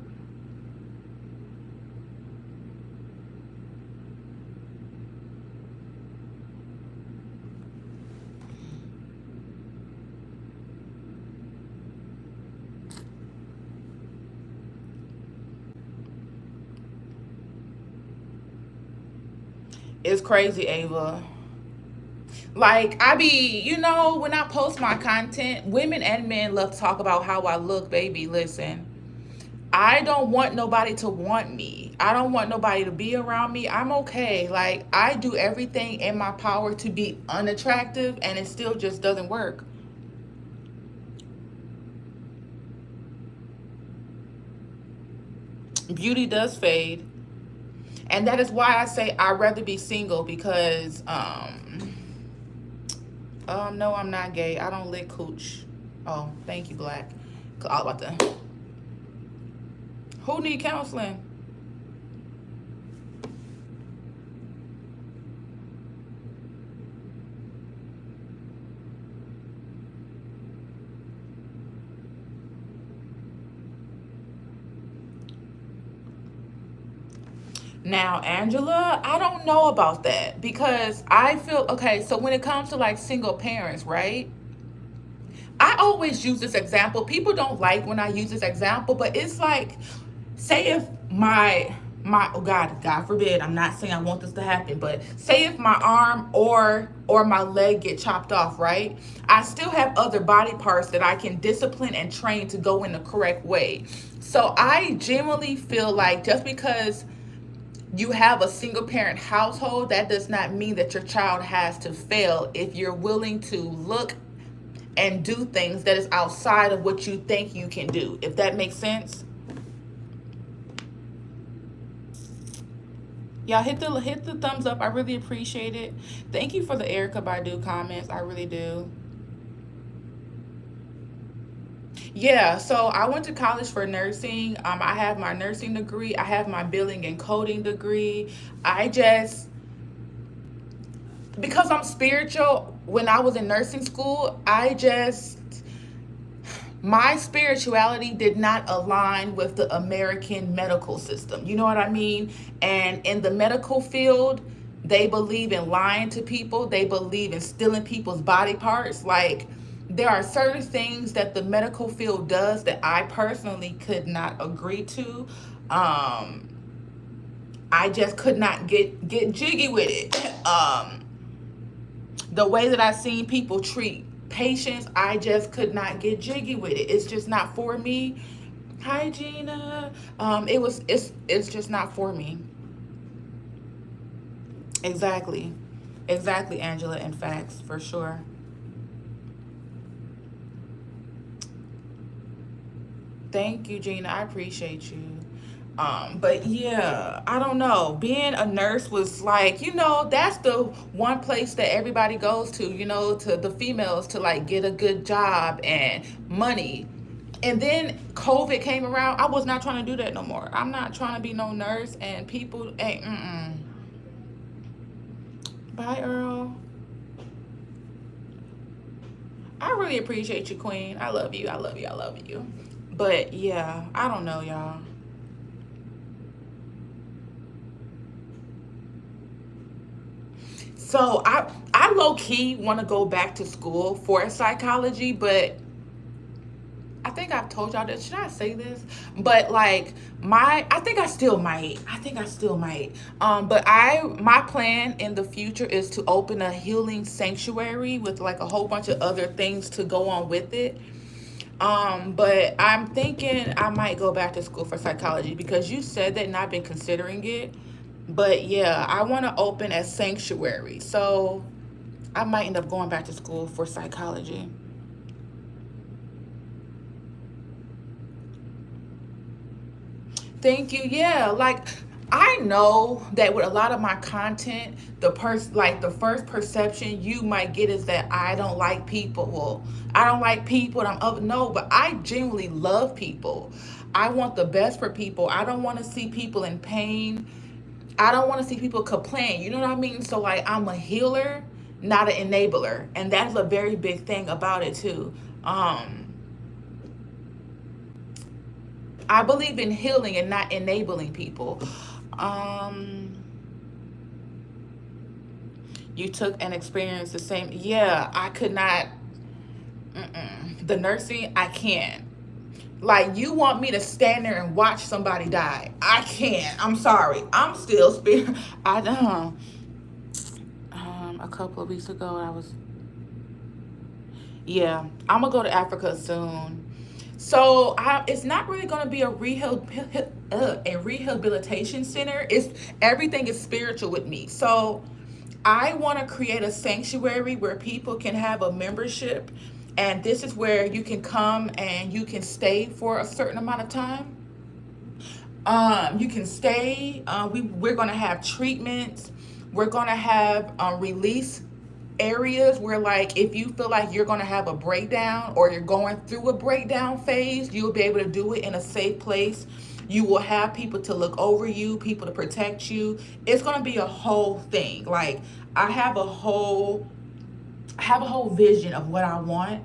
It's crazy, Ava. Like, I be, when I post my content, women and men love to talk about how I look, baby. Listen, I don't want nobody to want me. I don't want nobody to be around me. I'm okay. Like, I do everything in my power to be unattractive, and it still just doesn't work. Beauty does fade. And that is why I say I'd rather be single, because no, I'm not gay. I don't lick cooch. Oh, thank you, Black. I was about to. Who need counseling? Now, Angela, I don't know about that, because I feel, okay, so when it comes to like single parents, right? I always use this example. People don't like when I use this example, but it's like, say if my oh God forbid, I'm not saying I want this to happen, but say if my arm or my leg get chopped off, right? I still have other body parts that I can discipline and train to go in the correct way. So I genuinely feel like just because you have a single parent household, that does not mean that your child has to fail if you're willing to look and do things that is outside of what you think you can do, if that makes sense. Y'all hit the thumbs up. I really appreciate it. Thank you for the Erica Badu comments. I really do. Yeah, so I went to college for nursing. I have my nursing degree. I have my billing and coding degree. Because I'm spiritual, when I was in nursing school, my spirituality did not align with the American medical system. You know what I mean? And in the medical field, they believe in lying to people. They believe in stealing people's body parts. Like, there are certain things that the medical field does that I personally could not agree to. I just could not get jiggy with it. The way that I've seen people treat patients, I just could not get jiggy with it. It's just not for me. Hi, Gina. It's just not for me. Exactly. Exactly, Angela, and facts for sure. Thank you, Gina. I appreciate you. But yeah, I don't know. Being a nurse was like, that's the one place that everybody goes to, to the females to like get a good job and money. And then COVID came around. I was not trying to do that no more. I'm not trying to be no nurse, and people ain't. Bye, Earl. I really appreciate you, Queen. I love you. I love you. I love you. But yeah, I don't know, y'all. So I low key want to go back to school for psychology, but I think I've told y'all this. Should I say this? But like I think I still might. I think I still might. But my plan in the future is to open a healing sanctuary with like a whole bunch of other things to go on with it. But I'm thinking I might go back to school for psychology because you said that and I've been considering it. But yeah, I want to open a sanctuary. So I might end up going back to school for psychology. Thank you. Yeah, like I know that with a lot of my content, the first perception you might get is that I don't like people. Well, I don't like people and I'm up no, but I genuinely love people. I want the best for people. I don't want to see people in pain. I don't want to see people complain. You know what I mean? So like I'm a healer, not an enabler. And that's a very big thing about it too. Um I believe in healing and not enabling people. Um, you took and experienced the same. Yeah, I could not. The nursing, I can't. Like you want me to stand there and watch somebody die? I can't. I'm sorry. I'm still spirit. I don't. A couple of weeks ago, I was. Yeah, I'm gonna go to Africa soon. So it's not really going to be a rehabilitation center. It's everything is spiritual with me. So I want to create a sanctuary where people can have a membership, and this is where you can come and you can stay for a certain amount of time. You can stay. We're going to have treatments. We're going to have release areas where like if you feel like you're going to have a breakdown or you're going through a breakdown phase, you'll be able to do it in a safe place. You will have people to look over you, people to protect you. It's going to be a whole thing. Like I have a whole vision of what I want,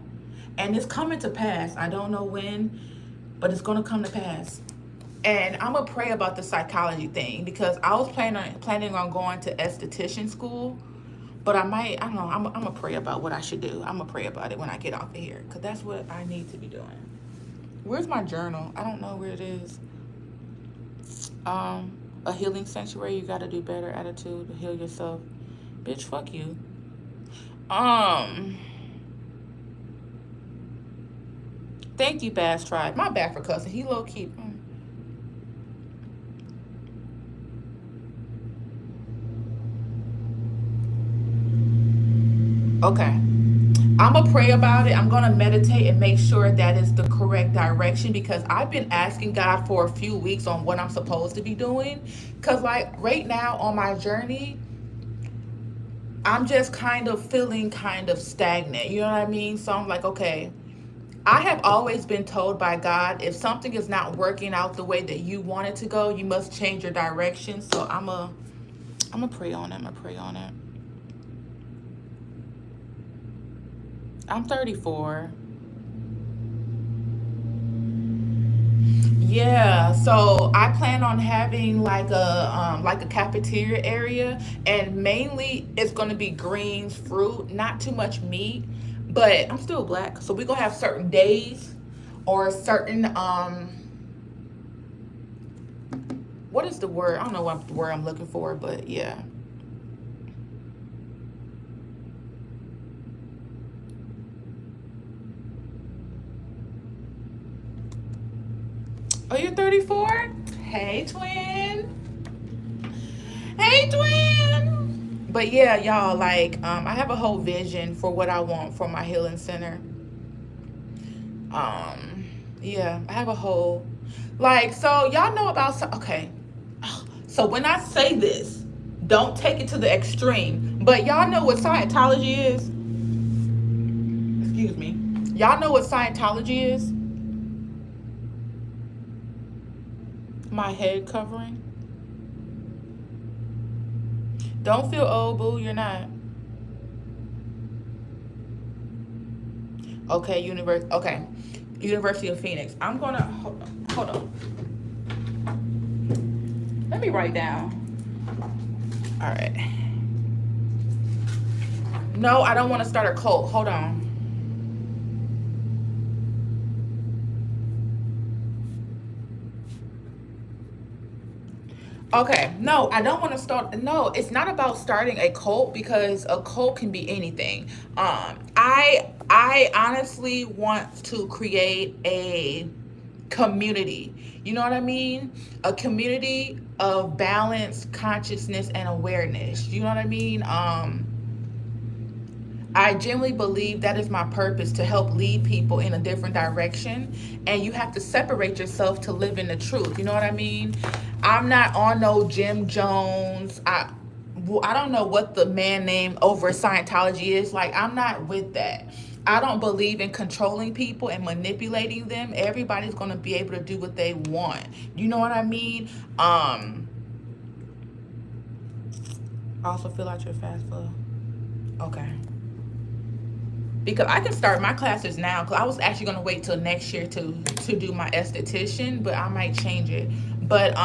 and it's coming to pass. I don't know when, but it's going to come to pass. And I'm gonna pray about the psychology thing because I was planning on going to esthetician school, but I don't know. I'm gonna pray about what I should do. I'm gonna pray about it when I get off of here because that's what I need to be doing. Where's my journal? I don't know where it is. A healing sanctuary. You gotta do better attitude to heal yourself. Bitch, fuck you. Um, Thank you, Bass Tribe. My bad for cussing. He low key. Okay. I'm going to pray about it. I'm going to meditate and make sure that is the correct direction because I've been asking God for a few weeks on what I'm supposed to be doing. Because, like, right now on my journey, I'm just kind of feeling kind of stagnant. You know what I mean? So I'm like, okay, I have always been told by God if something is not working out the way that you want it to go, you must change your direction. So I'm gonna pray on it. I'm gonna pray on it. I'm 34. Yeah, so I plan on having like a cafeteria area, and mainly it's gonna be greens, fruit, not too much meat. But I'm still black, so we're gonna have certain days or certain what is the word? I don't know what the word I'm looking for, but yeah. Oh, you're 34? Hey, twin. Hey, twin. But yeah, y'all, like, I have a whole vision for what I want for my healing center. Um, yeah, I have a whole, like, so y'all know about, okay. So when I say this, don't take it to the extreme. But y'all know what Scientology is? Excuse me. Y'all know what Scientology is? My head covering. Don't feel old, boo. You're not. Okay, Okay, University of Phoenix. I'm gonna hold on. Let me write down. All right. No, I don't want to start a cult. Hold on. Okay, no, I don't want to start. No, it's not about starting a cult because a cult can be anything. I honestly want to create a community. You know what I mean? A community of balance, consciousness, and awareness. You know what I mean? I genuinely believe that is my purpose, to help lead people in a different direction. And you have to separate yourself to live in the truth. You know what I mean? I'm not on no Jim Jones. I don't know what the man name over Scientology is. Like, I'm not with that. I don't believe in controlling people and manipulating them. Everybody's going to be able to do what they want. You know what I mean? Also fill out your FAFSA. Okay. Because I can start my classes now. Because I was actually gonna wait till next year to do my esthetician, but I might change it. But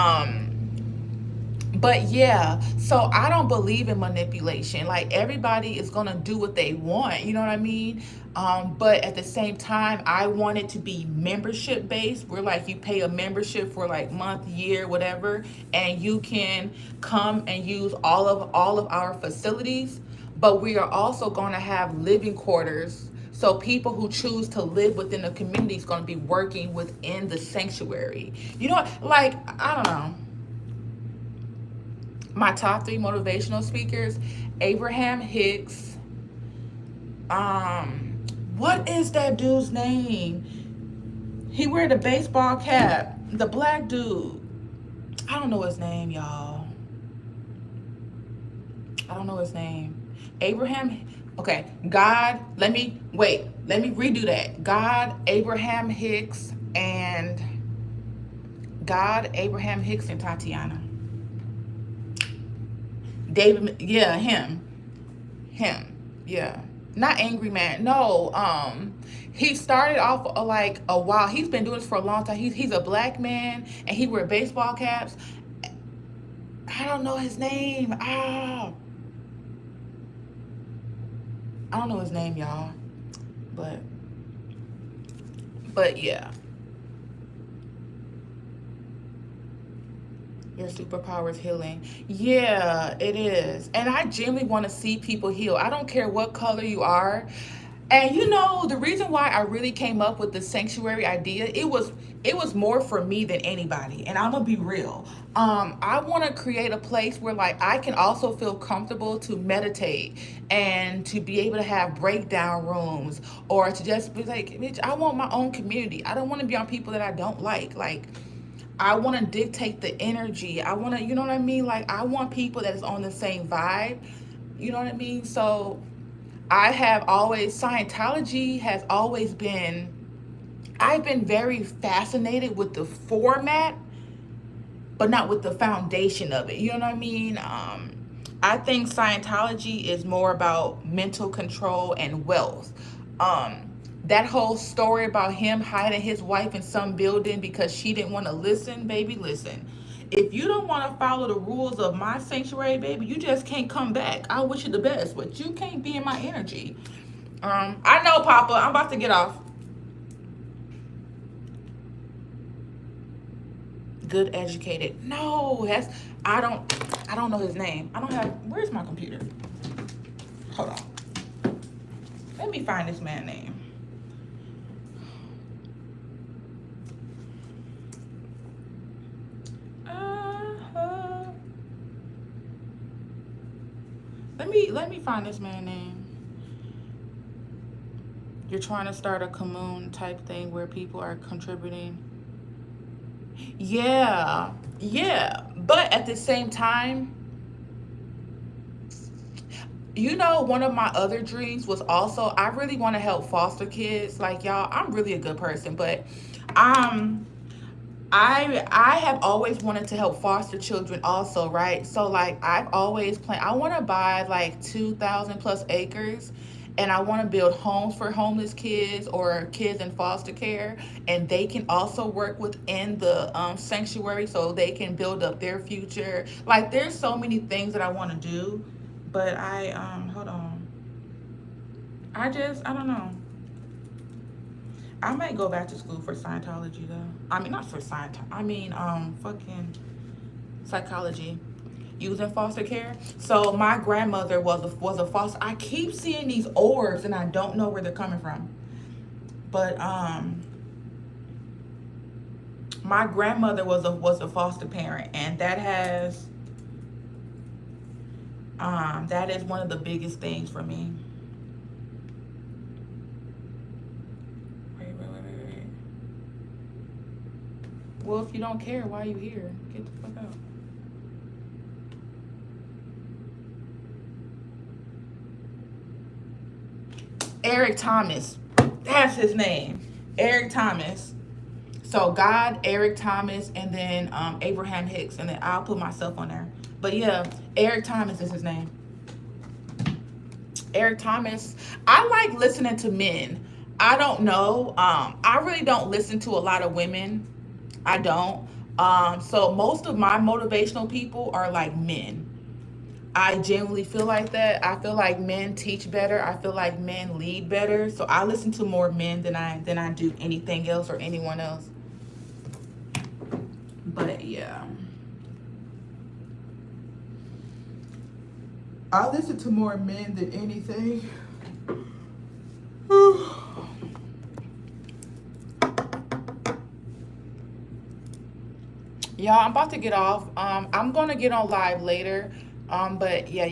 yeah, so I don't believe in manipulation. Like, everybody is gonna do what they want. You know what I mean? But at the same time, I want it to be membership based, where like you pay a membership for like month, year, whatever, and you can come and use all of our facilities. But we are also going to have living quarters. So people who choose to live within the community is going to be working within the sanctuary. You know, like, I don't know. My top 3 motivational speakers: Abraham Hicks. What is that dude's name? He wear the baseball cap. The black dude. I don't know his name, y'all. I don't know his name. Abraham. Okay, God. Let me redo that. God, Abraham Hicks, and Tatiana. David. Yeah, him. Yeah, not Angry Man. No. He started off like a while. He's been doing this for a long time. He's a black man and he wear baseball caps. I don't know his name. I don't know his name, y'all. But yeah. Your superpower is healing. Yeah, it is. And I genuinely want to see people heal. I don't care what color you are. And you know, the reason why I really came up with the sanctuary idea, it was more for me than anybody. And I'm gonna be real. I want to create a place where like I can also feel comfortable to meditate and to be able to have breakdown rooms, or to just be like, bitch, I want my own community. I don't want to be on people that I don't like. Like, I want to dictate the energy. I want to, you know what I mean? Like, I want people that is on the same vibe. You know what I mean? So Scientology has always been, I've been very fascinated with the format, but not with the foundation of it. You know what I mean? I think Scientology is more about mental control and wealth. That whole story about him hiding his wife in some building because she didn't want to listen, baby, listen. If you don't want to follow the rules of my sanctuary, baby, you just can't come back. I wish you the best, but you can't be in my energy. I know, Papa. I'm about to get off. Good, educated. No, I don't know his name. I don't have. Where's my computer? Hold on. Let me find this man's name. Let me find this man name. You're trying to start a commune type thing where people are contributing. Yeah, yeah. But at the same time, one of my other dreams was also I really want to help foster kids. Like y'all, I'm really a good person, but um I have always wanted to help foster children also, right? So like I've always planned I want to buy like 2,000 plus acres, and I want to build homes for homeless kids or kids in foster care, and they can also work within the sanctuary so they can build up their future. Like there's so many things that I want to do, but I hold on. I don't know. I might go back to school for Scientology though. I mean, not for Scientology. I mean, fucking psychology, using foster care. So my grandmother was a foster. I keep seeing these orbs and I don't know where they're coming from. But my grandmother was a foster parent, and that is one of the biggest things for me. Wait. Well, if you don't care, why are you here? Get the fuck out. Eric Thomas. That's his name. Eric Thomas. So God, Eric Thomas, and then Abraham Hicks, and then I'll put myself on there. But yeah, Eric Thomas is his name. Eric Thomas. I like listening to men. I don't know. I really don't listen to a lot of women. I don't. So most of my motivational people are like men. I genuinely feel like that. I feel like men teach better. I feel like men lead better. So I listen to more men than I do anything else or anyone else. But yeah. I listen to more men than anything. Y'all, I'm about to get off. I'm gonna get on live later. But yeah.